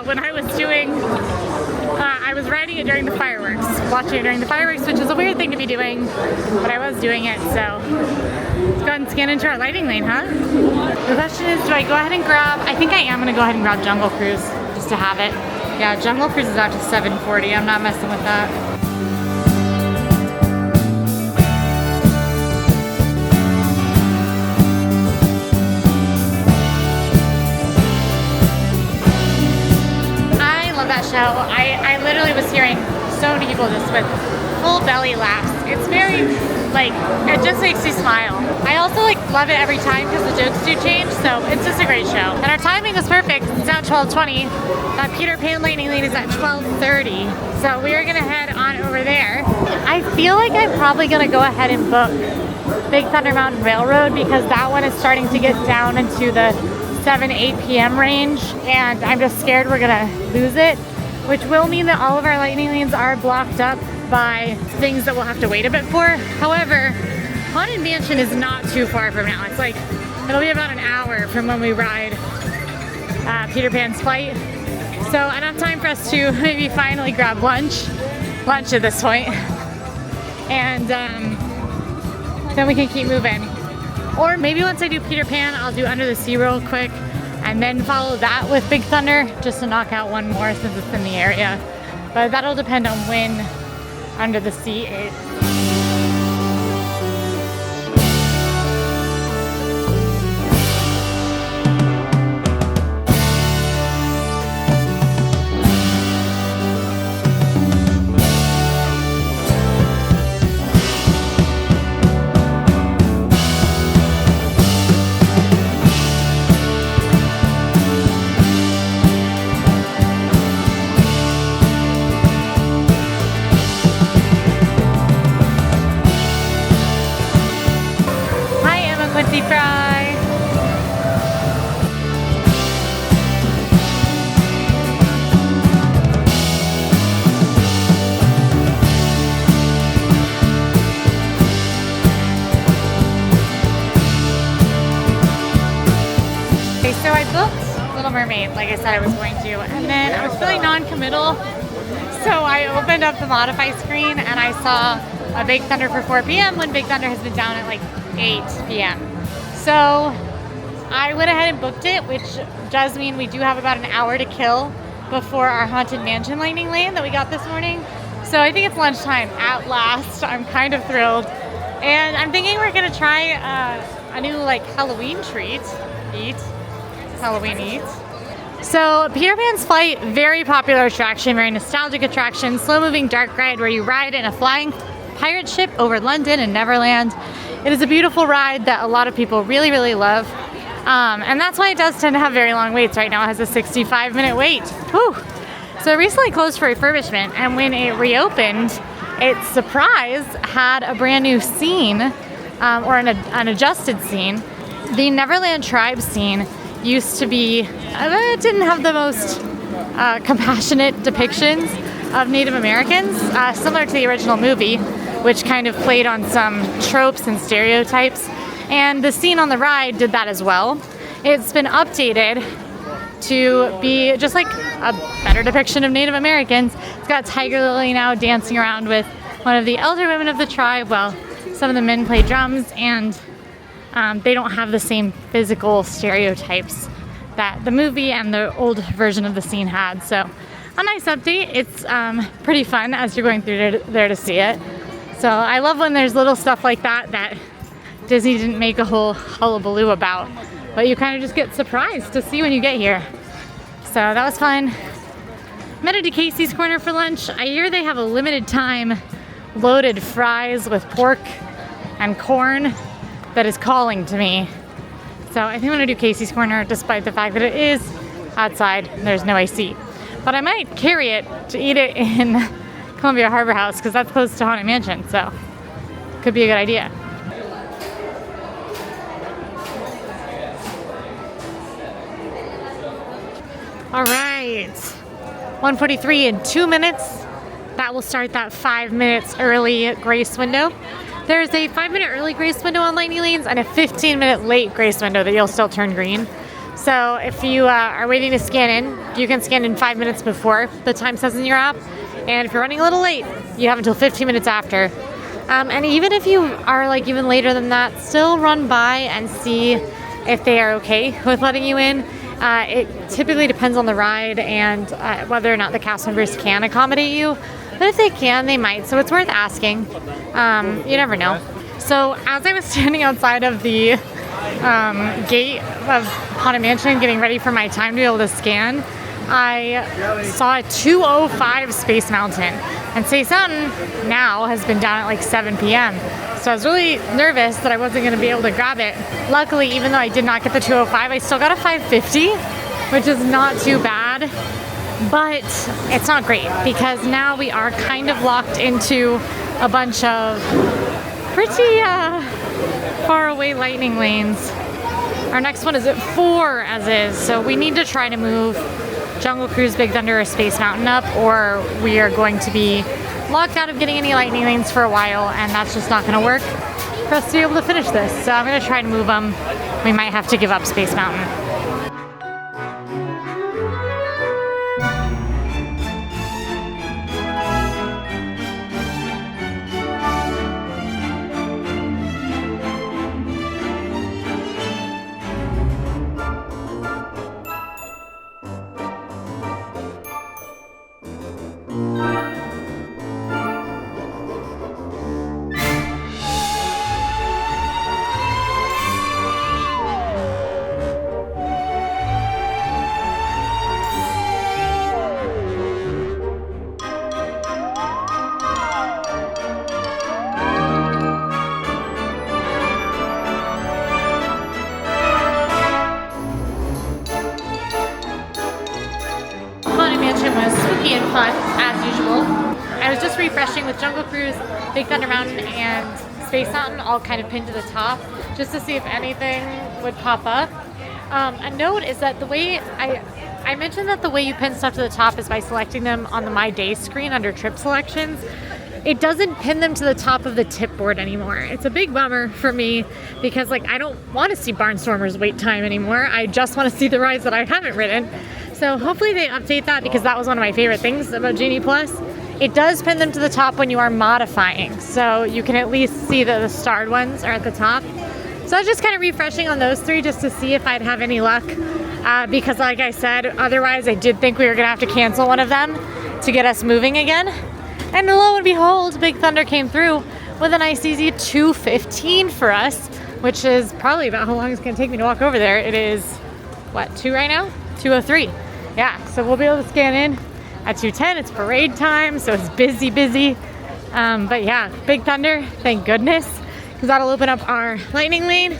S1: when I was doing, I was writing riding it during the fireworks, watching it during the fireworks, which is a weird thing to be doing, but I was doing it, so let's go ahead and scan into our lighting lane, huh? The question is, do I go ahead and grab, I think I am gonna go ahead and grab Jungle Cruise, just to have it. Yeah, Jungle Cruise is out to $7.40, I'm not messing with that. That show. I literally was hearing so many people just with full belly laughs. It's very, like, it just makes you smile. I also love it every time because the jokes do change, so it's just a great show. And our timing was perfect. It's now 12:20. That Peter Pan Lightning Lane is at 12:30. So we are gonna head on over there. I feel like I'm probably gonna go ahead and book Big Thunder Mountain Railroad because that one is starting to get down into the 7-8 p.m. range, and I'm just scared we're gonna lose it, which will mean that all of our lightning lanes are blocked up by things that we'll have to wait a bit for. However, Haunted Mansion is not too far from now. It's like, it'll be about an hour from when we ride Peter Pan's flight. So enough time for us to maybe finally grab lunch at this point, and then we can keep moving. Or maybe once I do Peter Pan, I'll do Under the Sea real quick and then follow that with Big Thunder just to knock out one more since it's in the area. But that'll depend on when Under the Sea is. Quincy fry. Okay, so I booked Little Mermaid like I said I was going to, and then I was feeling non-committal, so I opened up the modify screen and I saw a Big Thunder for 4 p.m. when Big Thunder has been down at like 8 p.m. So I went ahead and booked it, which does mean we do have about an hour to kill before our Haunted Mansion lightning lane that we got this morning. So I think it's lunchtime at last. I'm kind of thrilled. And I'm thinking we're gonna try a new like Halloween treat. Halloween eat. So Peter Pan's Flight, very popular attraction, very nostalgic attraction, slow moving dark ride where you ride in a flying pirate ship over London and Neverland. It is a beautiful ride that a lot of people really, really love. And that's why it does tend to have very long waits. Right now it has a 65-minute wait. Whew. So it recently closed for refurbishment, and when it reopened, its surprise had a brand new scene, or an adjusted scene. The Neverland Tribe scene used to be, it didn't have the most compassionate depictions of Native Americans, similar to the original movie, which kind of played on some tropes and stereotypes. And the scene on the ride did that as well. It's been updated to be just like a better depiction of Native Americans. It's got Tiger Lily now dancing around with one of the elder women of the tribe, while some of the men play drums, and they don't have the same physical stereotypes that the movie and the old version of the scene had. So a nice update. It's pretty fun as you're going through there to see it. So I love when there's little stuff like that Disney didn't make a whole hullabaloo about, but you kind of just get surprised to see when you get here. So that was fun. I'm headed to Casey's Corner for lunch. I hear they have a limited time loaded fries with pork and corn that is calling to me. So I think I'm gonna do Casey's Corner despite the fact that it is outside and there's no AC. But I might carry it to eat it in Columbia Harbor House because that's close to Haunted Mansion, so could be a good idea. All right, 1:43 in 2 minutes. That will start that 5 minutes early grace window. There's a 5-minute early grace window on lightning lanes and a 15-minute late grace window that you'll still turn green. So if you are waiting to scan in, you can scan in 5 minutes before the time says in your app. And if you're running a little late, you have until 15 minutes after. And even if you are like even later than that, still run by and see if they are okay with letting you in. It typically depends on the ride and whether or not the cast members can accommodate you. But if they can, they might. So it's worth asking. You never know. So as I was standing outside of the gate of Haunted Mansion getting ready for my time to be able to scan, I saw a 2:05 Space Mountain. And Space Mountain now has been down at like 7 p.m. So I was really nervous that I wasn't going to be able to grab it. Luckily, even though I did not get the 2:05, I still got a 550, which is not too bad. But it's not great because now we are kind of locked into a bunch of pretty far away lightning lanes. Our next one is at 4 as is, so we need to try to move Jungle Cruise, Big Thunder, or Space Mountain up, or we are going to be locked out of getting any lightning lanes for a while, and that's just not going to work for us to be able to finish this. So I'm going to try to move them. We might have to give up Space Mountain. Fun as usual. I was just refreshing with Jungle Cruise, Big Thunder Mountain, and Space Mountain all kind of pinned to the top just to see if anything would pop up. A note is that the way I mentioned that the way you pin stuff to the top is by selecting them on the My Day screen under trip selections. It doesn't pin them to the top of the tip board anymore. It's a big bummer for me because like I don't want to see Barnstormer's wait time anymore. I just want to see the rides that I haven't ridden. So hopefully they update that because that was one of my favorite things about Genie Plus. It does pin them to the top when you are modifying, so you can at least see that the starred ones are at the top. So I was just kind of refreshing on those 3 just to see if I'd have any luck because like I said, otherwise I did think we were gonna have to cancel one of them to get us moving again. And lo and behold, Big Thunder came through with a nice easy 2:15 for us, which is probably about how long it's gonna take me to walk over there. It is, what, 2 right now? 2:03. Yeah, so we'll be able to scan in at 2:10. It's parade time, so it's busy. But yeah, Big Thunder, thank goodness, because that'll open up our lightning lane.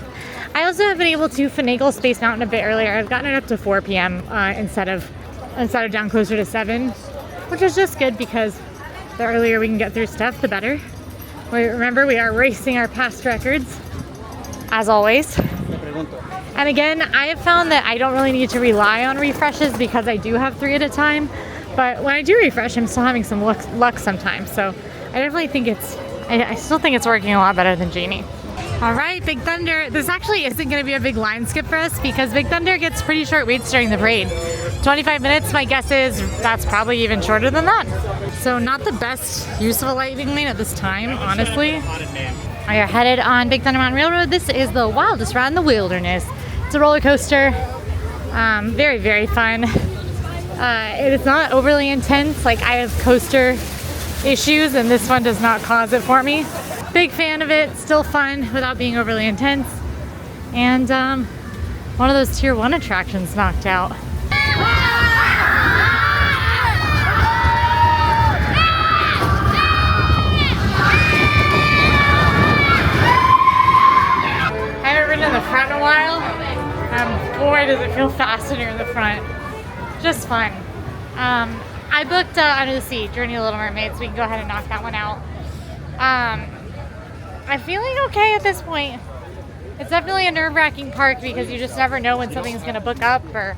S1: I also have been able to finagle Space Mountain a bit earlier. I've gotten it up to 4 p.m. Instead of down closer to 7, which is just good because the earlier we can get through stuff, the better. Remember, we are racing our past records, as always. And again, I have found that I don't really need to rely on refreshes because I do have 3 at a time. But when I do refresh, I'm still having some luck sometimes. So I definitely think I still think it's working a lot better than Genie. All right, Big Thunder. This actually isn't going to be a big line skip for us because Big Thunder gets pretty short waits during the parade. 25 minutes, my guess is that's probably even shorter than that. So not the best use of a lightning lane at this time, honestly. We are headed on Big Thunder Mountain Railroad. This is the wildest ride in the wilderness. It's a roller coaster. Very, very fun. It is not overly intense. Like I have coaster issues and this one does not cause it for me. Big fan of it. Still fun without being overly intense. And one of those tier 1 attractions knocked out. I haven't ridden in the front in a while. Boy, does it feel fast when you're in the front. Just fun. I booked Under the Sea, Journey to Little Mermaid, so we can go ahead and knock that one out. I'm feeling okay at this point. It's definitely a nerve-wracking park because you just never know when something's going to book up or,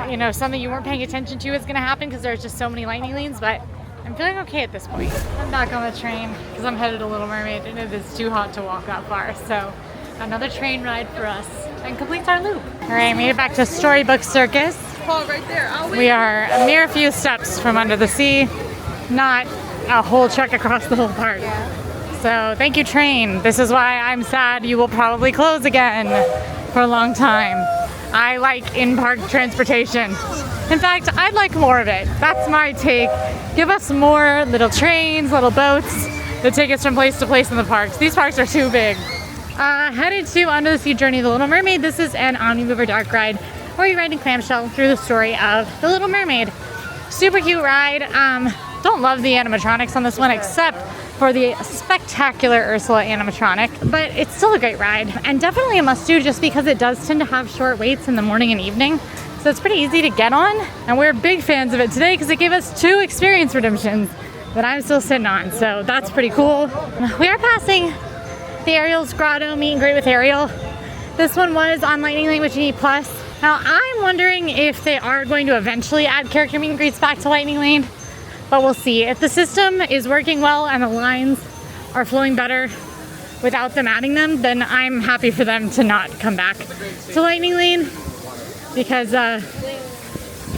S1: you know, something you weren't paying attention to is going to happen because there's just so many lightning lanes, but I'm feeling okay at this point. I'm back on the train because I'm headed to Little Mermaid and it is too hot to walk that far, so another train ride for us and completes our loop. All right, made it back to Storybook Circus.
S4: Oh, right there.
S1: We are a mere few steps from Under the Sea. not a whole trek across the whole park. So thank you, train. This is why I'm sad you will probably close again for a long time. I like in-park transportation. In fact, I'd like more of it. That's my take. Give us more little trains, little boats that take us from place to place in the parks. These parks are too big. Headed to Under the Sea Journey of the Little Mermaid. This is an Omnimover dark ride where you ride in clamshell through the story of the Little Mermaid. Super cute ride. Don't love the animatronics on this one except for the spectacular Ursula animatronic, but it's still a great ride and definitely a must do just because it does tend to have short waits in the morning and evening. So it's pretty easy to get on, and we're big fans of it today because it gave us 2 experience redemptions that I'm still sitting on, so that's pretty cool. We are passing the Ariel's Grotto meet and greet with Ariel. This one was on Lightning Lane with Genie Plus. Now I'm wondering if they are going to eventually add character meet and greets back to Lightning Lane, but we'll see. If the system is working well and the lines are flowing better without them adding them, then I'm happy for them to not come back to Lightning Lane, because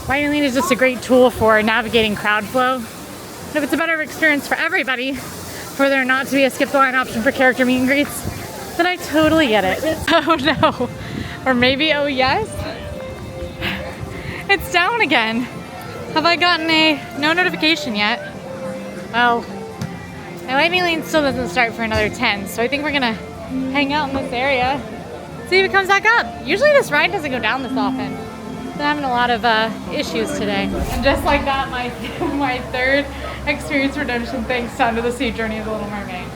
S1: Lightning Lane is just a great tool for navigating crowd flow. And if it's a better experience for everybody, for there not to be a skip the line option for character meet and greets, then I totally get it. Oh no. Or maybe oh yes? It's down again. Have I gotten no notification yet? Well, my Lightning Lane still doesn't start for another 10, so I think we're gonna hang out in this area, see if it comes back up. Usually this ride doesn't go down this often. I'm having a lot of issues today. And just like that, my 3rd experience redemption thanks to Under the Sea Journey of the Little Mermaid.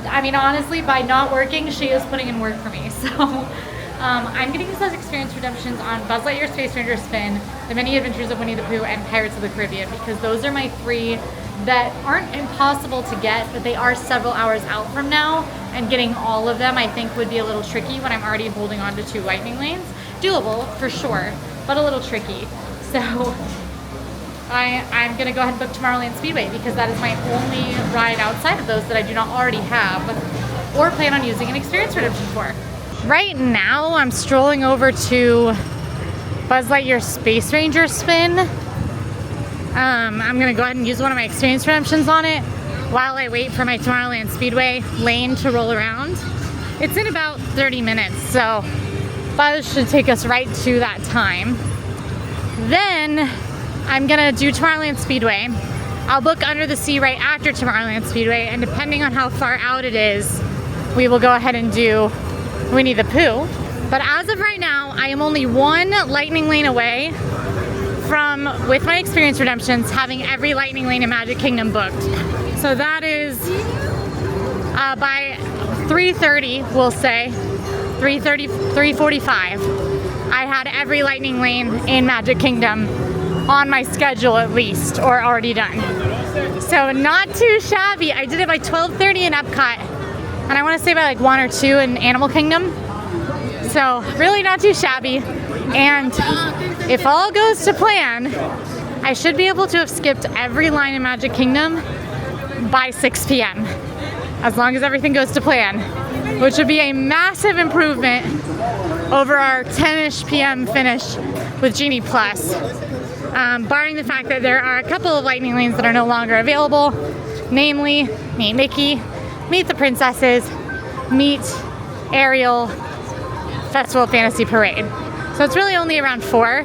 S1: I mean, honestly, by not working, she is putting in work for me, so I'm getting those experience redemptions on Buzz Lightyear Space Ranger Spin, The Many Adventures of Winnie the Pooh, and Pirates of the Caribbean, because those are my 3 that aren't impossible to get, but they are several hours out from now, and getting all of them I think would be a little tricky when I'm already holding on to 2 Lightning Lanes. Doable, for sure, but a little tricky. So I'm gonna go ahead and book Tomorrowland Speedway because that is my only ride outside of those that I do not already have or plan on using an experience redemption for. Right now, I'm strolling over to Buzz Lightyear Space Ranger Spin. I'm gonna go ahead and use one of my experience redemptions on it while I wait for my Tomorrowland Speedway lane to roll around. It's in about 30 minutes, so Buzz should take us right to that time. Then I'm gonna do Tomorrowland Speedway. I'll book Under the Sea right after Tomorrowland Speedway, and depending on how far out it is, we will go ahead and do Winnie the Pooh. But as of right now, I am only 1 Lightning Lane away from, with my experience redemptions, having every Lightning Lane in Magic Kingdom booked. So that is by 3:30, we'll say, 3:30, 3:45, I had every Lightning Lane in Magic Kingdom on my schedule at least, or already done. So not too shabby. I did it by 12:30 in Epcot, and I want to say by like 1 or 2 in Animal Kingdom. So really not too shabby. And if all goes to plan, I should be able to have skipped every line in Magic Kingdom by 6 p.m. as long as everything goes to plan, which would be a massive improvement over our 10-ish p.m. finish with Genie Plus. Barring the fact that there are a couple of Lightning Lanes that are no longer available, namely Meet Mickey, Meet the Princesses, Meet Ariel, Festival of Fantasy Parade. So it's really only around 4.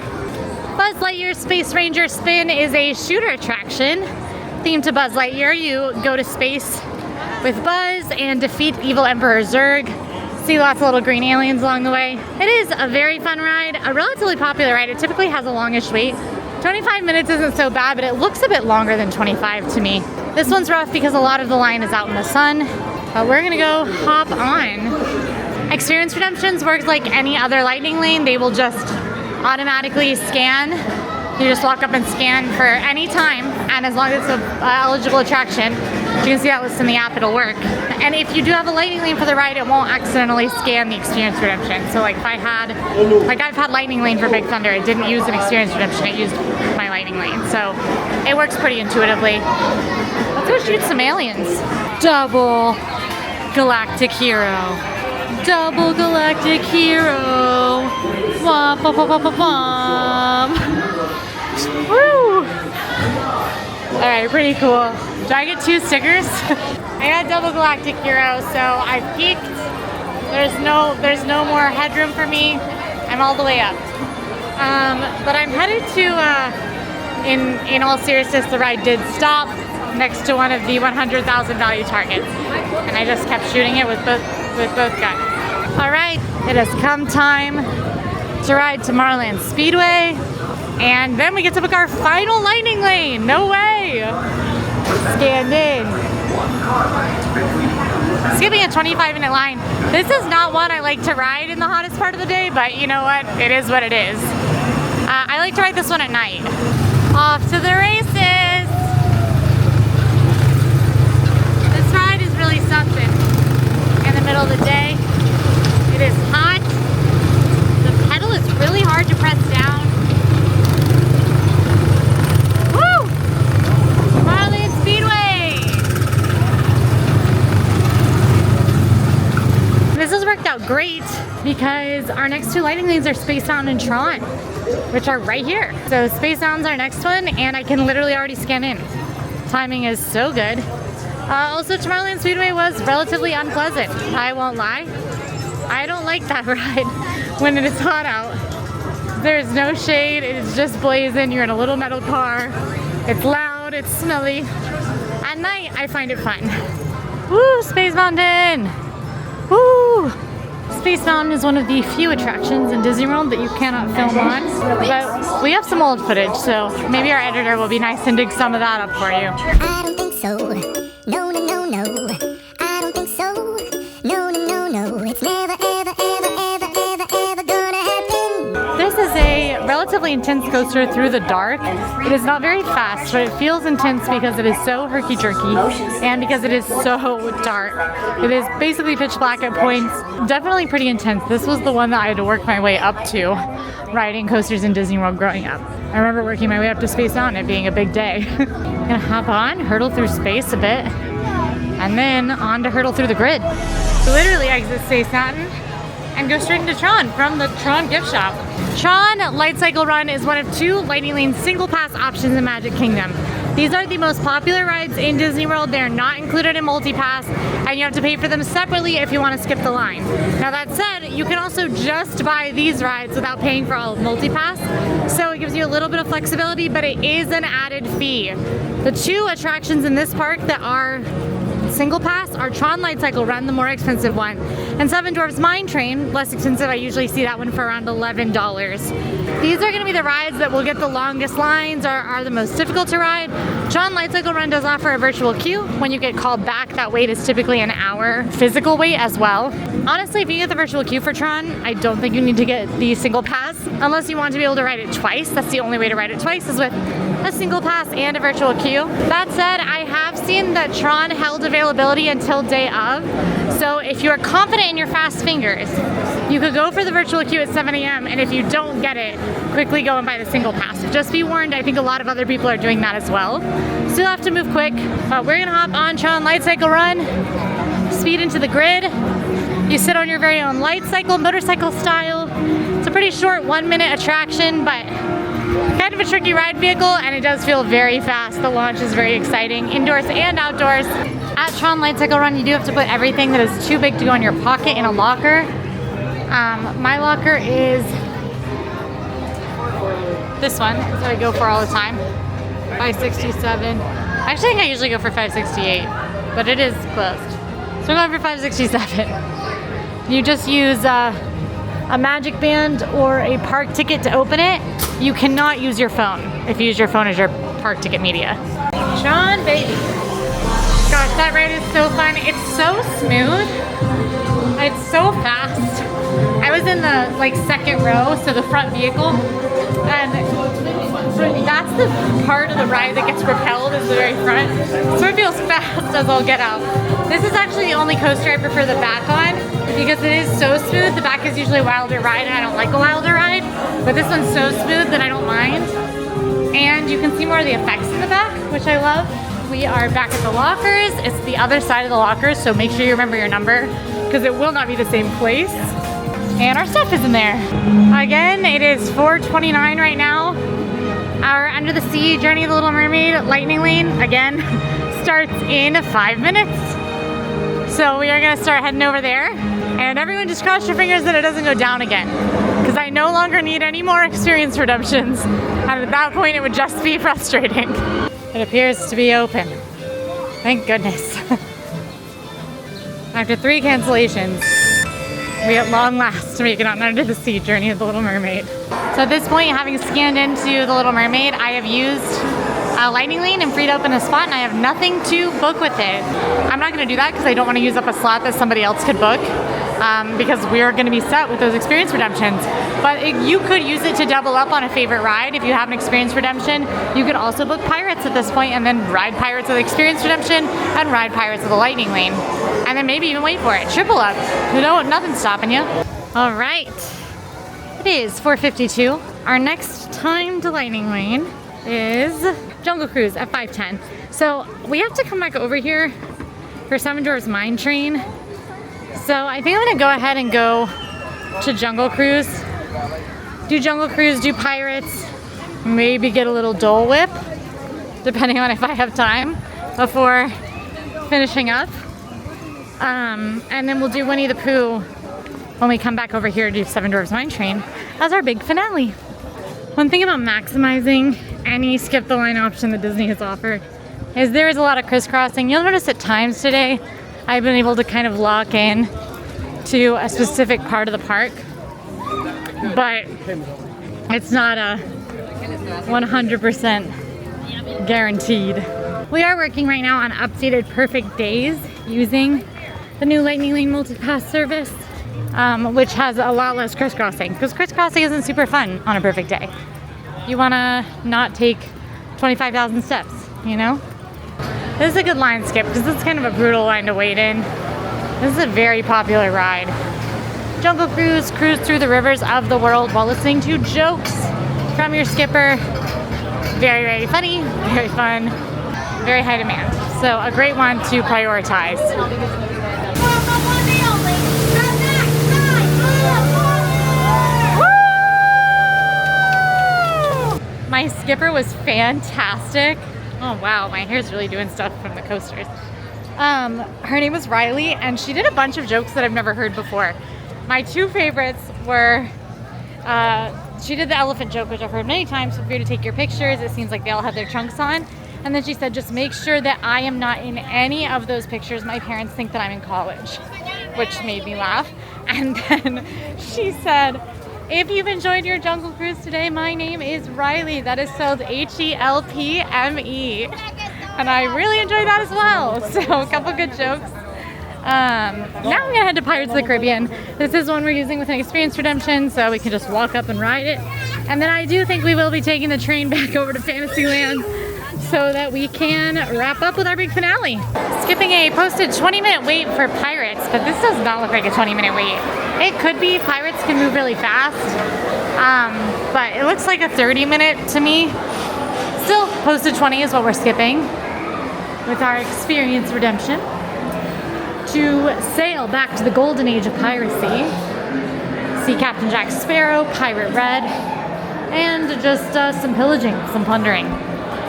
S1: Buzz Lightyear Space Ranger Spin is a shooter attraction themed to Buzz Lightyear. You go to space with Buzz and defeat evil Emperor Zurg. See lots of little green aliens along the way. It is a very fun ride, a relatively popular ride. It typically has a longish wait. 25 minutes isn't so bad, but it looks a bit longer than 25 to me. This one's rough because a lot of the line is out in the sun, but we're gonna go hop on. Experience redemptions works like any other Lightning Lane. They will just automatically scan. You just walk up and scan for any time, and as long as it's an eligible attraction, you can see that list in the app, it'll work. And if you do have a Lightning Lane for the ride, it won't accidentally scan the experience redemption. So like if I had, like I've had Lightning Lane for Big Thunder, it didn't use an experience redemption, it used my Lightning Lane. So it works pretty intuitively. Let's go shoot some aliens. Double Galactic Hero. Double Galactic Hero. Womp, womp, womp, womp, womp. Woo! Alright, pretty cool. Do I get 2 stickers? I got double galactic hero, so I've peaked. There's no more headroom for me. I'm all the way up. But I'm headed to, in all seriousness, the ride did stop next to one of the 100,000 value targets. And I just kept shooting it with both guns. Alright, it has come time to ride Tomorrowland Speedway. And then we get to book our final lightning lane. No way! Stand in. Skipping a 25-minute line. This is not one I like to ride in the hottest part of the day, but you know what? It is what it is. I like to ride this one at night. Off to the races! This ride is really something. In the middle of the day, it is hot. The pedal is really hard to press down. Woo! Tomorrowland Speedway! This has worked out great because our next 2 lightning lanes are Space Mountain and Tron, which are right here. So Space Mountain's our next one, and I can literally already scan in. Timing is so good. Also, Tomorrowland Speedway was relatively unpleasant. I won't lie. I don't like that ride when it is hot out. There's no shade, it's just blazing, you're in a little metal car. It's loud, it's smelly. At night, I find it fun. Woo, Space Mountain! Woo! Space Mountain is one of the few attractions in Disney World that you cannot film on. But we have some old footage, so maybe our editor will be nice and dig some of that up for you.
S5: I don't think so. No, no, no, no. I don't think so. No, no, no, no. It's never, ever, ever, ever, ever, ever gonna happen.
S1: This is a relatively intense coaster through the dark. It is not very fast, but it feels intense because it is so herky-jerky and because it is so dark. It is basically pitch black at points. Definitely pretty intense. This was the one that I had to work my way up to riding coasters in Disney World growing up. I remember working my way up to Space Mountain, it being a big day. Gonna hop on, hurdle through space a bit, and then on to hurdle through the grid. So literally exit Space Mountain and go straight into Tron from the Tron gift shop. Tron Light Cycle Run is one of 2 Lightning Lane single pass options in Magic Kingdom. These are the most popular rides in Disney World. They're not included in multi-pass, and you have to pay for them separately if you want to skip the line. Now that said, you can also just buy these rides without paying for all of multi-pass, so it gives you a little bit of flexibility, but it is an added fee. The 2 attractions in this park that are single pass are Tron Light Cycle Run, the more expensive one, and Seven Dwarfs Mine Train, less expensive. I usually see that one for around $11. These are going to be the rides that will get the longest lines or are the most difficult to ride. Tron Light Cycle Run does offer a virtual queue. When you get called back, that wait is typically an hour. Physical wait as well. Honestly, if you get the virtual queue for Tron, I don't think you need to get the single pass unless you want to be able to ride it twice. That's the only way to ride it twice, is with a single pass and a virtual queue. That said, I have seen that Tron held availability until day of. So if you are confident in your fast fingers, you could go for the virtual queue at 7 a.m. and if you don't get it, quickly go and buy the single pass. Just be warned, I think a lot of other people are doing that as well. Still have to move quick. We're gonna hop on Tron Light Cycle Run, speed into the grid. You sit on your very own light cycle, motorcycle style. It's a pretty short 1-minute attraction, but kind of a tricky ride vehicle, and it does feel very fast. The launch is very exciting, indoors and outdoors. At Tron Light Cycle Run, you do have to put everything that is too big to go in your pocket in a locker. My locker is this one. That's what I go for all the time. 567. Actually, I think I usually go for 568, but it is closed. So we're going for 567. You just use a magic band or a park ticket to open it. You cannot use your phone if you use your phone as your park ticket media. Tron, baby. Gosh, that ride is so fun. It's so smooth. It's so fast. I was in the second row, so the front vehicle, and that's the part of the ride that gets propelled is the very front. So it feels fast as all get out. This is actually the only coaster I prefer the back on because it is so smooth. The back is usually a wilder ride, and I don't like a wilder ride, but this one's so smooth that I don't mind. And you can see more of the effects in the back, which I love. We are back at the lockers. It's the other side of the lockers, so make sure you remember your number because it will not be the same place. And our stuff is in there. Again, it is 4:29 right now. Our Under the Sea Journey of the Little Mermaid Lightning Lane, again, starts in 5 minutes. So we are gonna start heading over there. And everyone just cross your fingers that it doesn't go down again. Because I no longer need any more experience redemptions. And at that point, it would just be frustrating. It appears to be open. Thank goodness. After 3 cancellations, we at long last make it on Under the Sea Journey of the Little Mermaid. So at this point, having scanned into the Little Mermaid, I have used a Lightning Lane and freed open a spot, and I have nothing to book with it. I'm not gonna do that because I don't wanna use up a slot that somebody else could book. Because we're going to be set with those experience redemptions. But you could use it to double up on a favorite ride. If you have an experience redemption, you could also book Pirates at this point and then ride Pirates with experience redemption and ride Pirates with the Lightning Lane. And then maybe even wait for it. Triple up. You know, nothing's stopping you. All right. It is 4:52. Our next time to Lightning Lane is Jungle Cruise at 5:10. So we have to come back over here for Seven Dwarfs Mine Train. So I think I'm gonna go ahead and go to Jungle Cruise. Do Jungle Cruise, do Pirates, maybe get a little Dole Whip, depending on if I have time before finishing up. And then we'll do Winnie the Pooh when we come back over here to do Seven Dwarfs Mine Train as our big finale. One thing about maximizing any skip the line option that Disney has offered is there is a lot of crisscrossing. You'll notice at times today, I've been able to kind of lock in to a specific part of the park, but it's not a 100% guaranteed. We are working right now on updated perfect days using the new Lightning Lane multipass service, which has a lot less crisscrossing, because crisscrossing isn't super fun on a perfect day. You want to not take 25,000 steps, you know? This is a good line skip because it's kind of a brutal line to wait in. This is a very popular ride. Jungle Cruise, cruise through the rivers of the world while listening to jokes from your skipper. Very, very funny, very fun, very high demand. So a great one to prioritize. Woo! My skipper was fantastic. Oh wow, my hair's really doing stuff from the coasters. Her name was Riley, and she did a bunch of jokes that I've never heard before. My 2 favorites were, she did the elephant joke, which I've heard many times, feel free to take your pictures. It seems like they all have their trunks on. And then she said, just make sure that I am not in any of those pictures. My parents think that I'm in college, which made me laugh. And then she said, if you've enjoyed your Jungle Cruise today, my name is Riley. That is spelled Helpme. And I really enjoyed that as well. So a couple good jokes. Now we're gonna head to Pirates of the Caribbean. This is one we're using with an experience redemption, so we can just walk up and ride it. And then I do think we will be taking the train back over to Fantasyland so that we can wrap up with our big finale. Skipping a posted 20-minute wait for Pirates, but this does not look like a 20-minute wait. It could be. Pirates can move really fast, but it looks like a 30-minute to me. Still, posted 20 is what we're skipping with our experience redemption to sail back to the golden age of piracy, see Captain Jack Sparrow, Pirate Red, and just some pillaging, some plundering,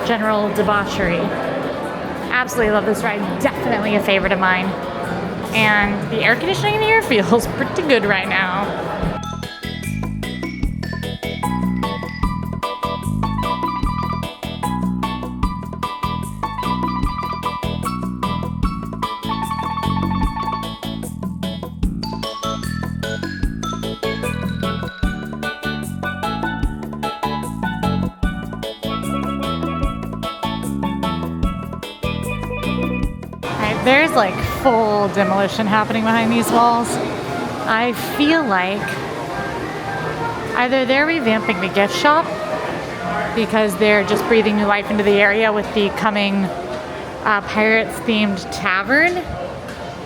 S1: general debauchery. Absolutely love this ride. Definitely a favorite of mine. And the air conditioning in here feels pretty good right now. There's like full demolition happening behind these walls. I feel like either they're revamping the gift shop because they're just breathing new life into the area with the coming Pirates themed tavern,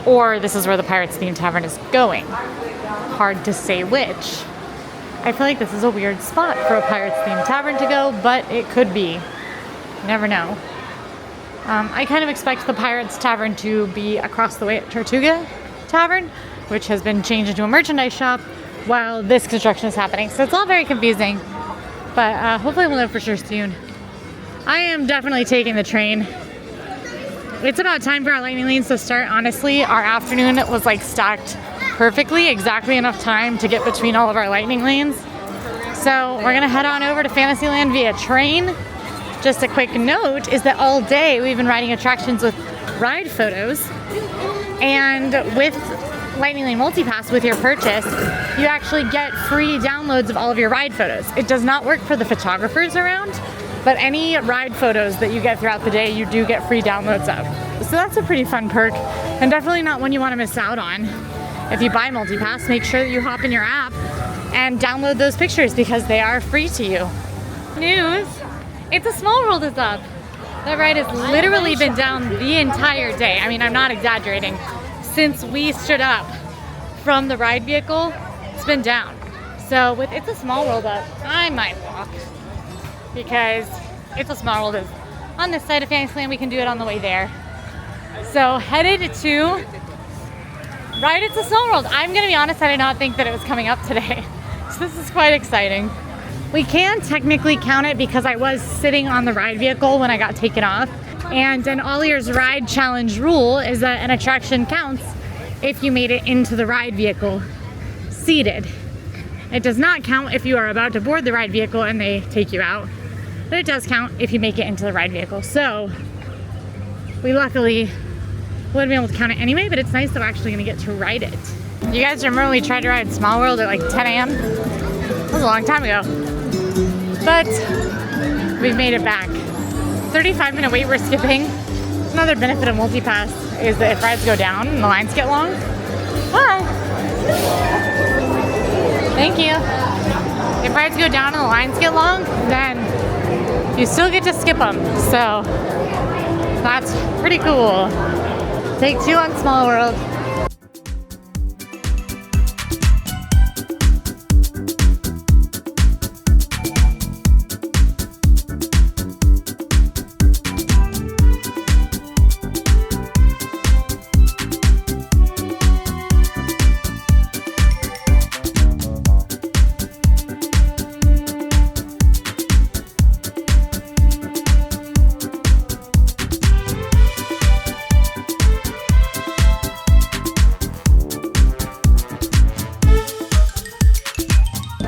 S1: or this is where the Pirates themed tavern is going. Hard to say which. I feel like this is a weird spot for a Pirates themed tavern to go, but it could be. You never know. I kind of expect the Pirates Tavern to be across the way at Tortuga Tavern, which has been changed into a merchandise shop while this construction is happening. So it's all very confusing. But hopefully we'll know for sure soon. I am definitely taking the train. It's about time for our lightning lanes to start. Honestly, our afternoon was like stacked perfectly, exactly enough time to get between all of our lightning lanes. So we're gonna head on over to Fantasyland via train. Just a quick note is that all day we've been riding attractions with ride photos, and with Lightning Lane Multipass with your purchase, you actually get free downloads of all of your ride photos. It does not work for the photographers around, but any ride photos that you get throughout the day, you do get free downloads of. So that's a pretty fun perk, and definitely not one you want to miss out on. If you buy Multipass, make sure that you hop in your app and download those pictures because they are free to you. News, It's a Small World is up. That ride has literally been down the entire day. I mean, I'm not exaggerating. Since we stood up from the ride vehicle, it's been down. So with It's a Small World up, I might walk because It's a Small World is on this side of Fantasyland. We can do it on the way there. So headed to ride It's a Small World. I'm gonna be honest, I did not think that it was coming up today. So this is quite exciting. We can technically count it because I was sitting on the ride vehicle when I got taken off. And an AllEars ride challenge rule is that an attraction counts if you made it into the ride vehicle seated. It does not count if you are about to board the ride vehicle and they take you out, but it does count if you make it into the ride vehicle. So we luckily wouldn't be able to count it anyway, but it's nice that we're actually gonna get to ride it. You guys remember when we tried to ride Small World at like 10 a.m.? That was a long time ago. But we've made it back. 35-minute wait we're skipping. Another benefit of Multipass is that if rides go down and the lines get long, hi. Thank you. If rides go down and the lines get long, then you still get to skip them. So that's pretty cool. Take 2 on Small World.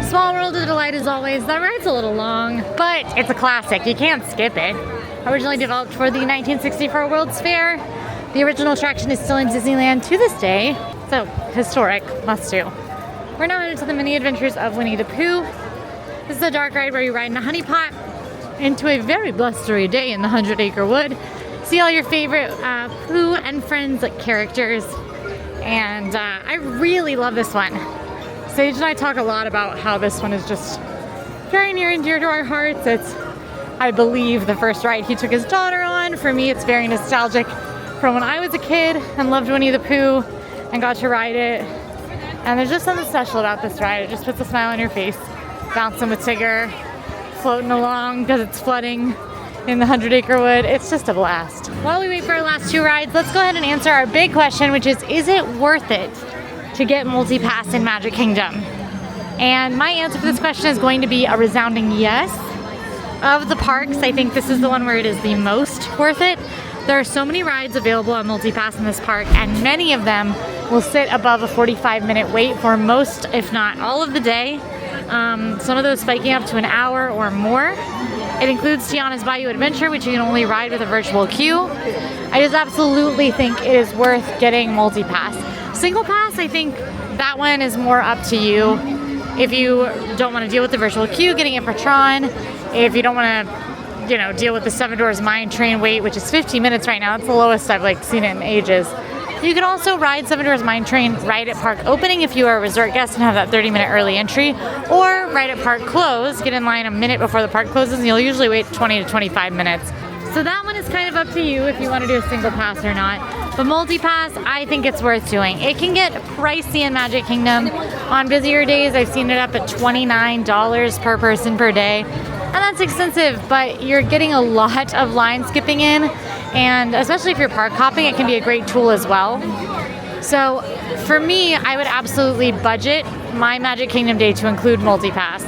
S1: Small World of Delight as always. That ride's a little long, but it's a classic. You can't skip it. Originally developed for the 1964 World's Fair, the original attraction is still in Disneyland to this day. So historic, must do. We're now headed to the mini adventures of Winnie the Pooh. This is a dark ride where you ride in a honey pot into a very blustery day in the 100-acre wood. See all your favorite Pooh and Friends characters, and I really love this one. Sage and I talk a lot about how this one is just very near and dear to our hearts. It's, I believe, the first ride he took his daughter on. For me, it's very nostalgic from when I was a kid and loved Winnie the Pooh and got to ride it. And there's just something special about this ride. It just puts a smile on your face. Bouncing with Tigger, floating along because it's flooding in the 100-acre wood. It's just a blast. While we wait for our last 2 rides, let's go ahead and answer our big question, which is it worth it to get Multipass in Magic Kingdom? And my answer for this question is going to be a resounding yes. Of the parks, I think this is the one where it is the most worth it. There are so many rides available on Multipass in this park, and many of them will sit above a 45-minute wait for most, if not all of the day. Some of those spiking up to an hour or more. It includes Tiana's Bayou Adventure, which you can only ride with a virtual queue. I just absolutely think it is worth getting Multipass. Single Pass, I think that one is more up to you. If you don't want to deal with the virtual queue, getting it for Tron. If you don't want to, deal with the Seven Dwarfs Mine Train wait, which is 15 minutes right now. That's the lowest I've seen it in ages. You can also ride Seven Dwarfs Mine Train right at park opening if you are a resort guest and have that 30-minute early entry, or right at park close. Get in line a minute before the park closes, and you'll usually wait 20 to 25 minutes. So that one is kind of up to you if you want to do a single pass or not. But Multipass, I think it's worth doing. It can get pricey in Magic Kingdom. On busier days, I've seen it up at $29 per person per day. And that's expensive, but you're getting a lot of line skipping in. And especially if you're park hopping, it can be a great tool as well. So for me, I would absolutely budget my Magic Kingdom day to include Multipass.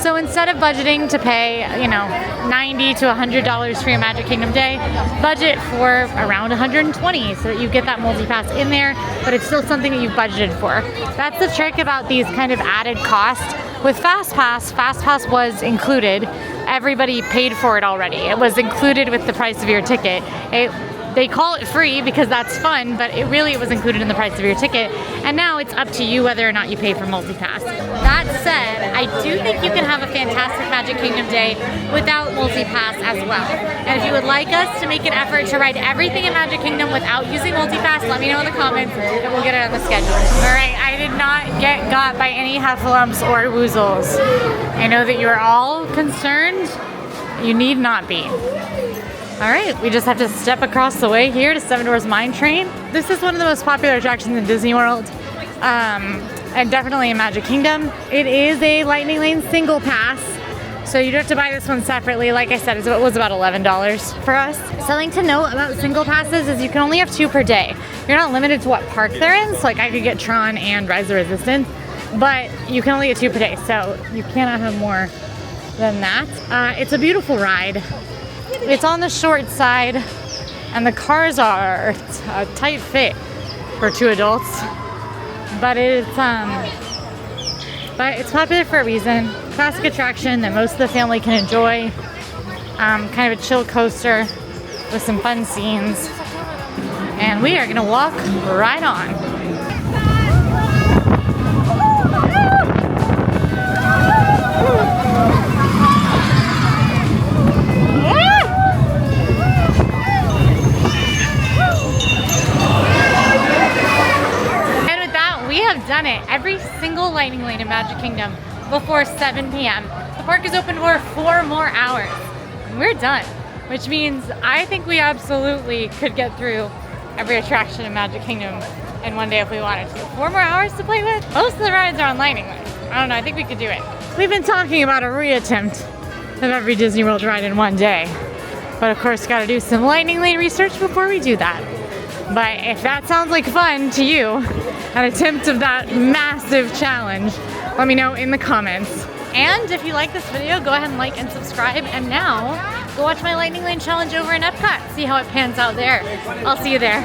S1: So instead of budgeting to pay, you know, $90 to $100 for your Magic Kingdom day, budget for around $120 so that you get that multi-pass in there, but it's still something that you've budgeted for. That's the trick about these kind of added costs. With FastPass was included. Everybody paid for it already. It was included with the price of your ticket. They call it free because that's fun, but it was included in the price of your ticket. And now it's up to you whether or not you pay for multi-pass. That said, I do think you can have a fantastic Magic Kingdom day without multi-pass as well. And if you would like us to make an effort to ride everything in Magic Kingdom without using multi-pass, let me know in the comments and we'll get it on the schedule. All right, I did not get got by any heffalumps or woozles. I know that you are all concerned. You need not be. All right, we just have to step across the way here to Seven Dwarfs Mine Train. This is one of the most popular attractions in Disney World, and definitely in Magic Kingdom. It is a Lightning Lane single pass, so you don't have to buy this one separately. Like I said, it was about $11 for us. Something to note about single passes is you can only have 2 per day. You're not limited to what park they're in, so like I could get Tron and Rise of the Resistance, but you can only get 2 per day, so you cannot have more than that. It's a beautiful ride. It's on the short side, and the cars are a tight fit for 2 adults. But it's popular for a reason. Classic attraction that most of the family can enjoy. Kind of a chill coaster with some fun scenes. And we are gonna walk right on. Done it. Every single Lightning Lane in Magic Kingdom before 7 p.m. The park is open for 4 more hours. And we're done, which means I think we absolutely could get through every attraction in Magic Kingdom in one day if we wanted to. 4 more hours to play with? Most of the rides are on Lightning Lane. I don't know, I think we could do it. We've been talking about a reattempt of every Disney World ride in one day. But of course, gotta do some Lightning Lane research before we do that. But if that sounds like fun to you, an attempt of that massive challenge, let me know in the comments. And if you like this video, go ahead and like and subscribe. And now, go watch my Lightning Lane challenge over in Epcot. See how it pans out there. I'll see you there.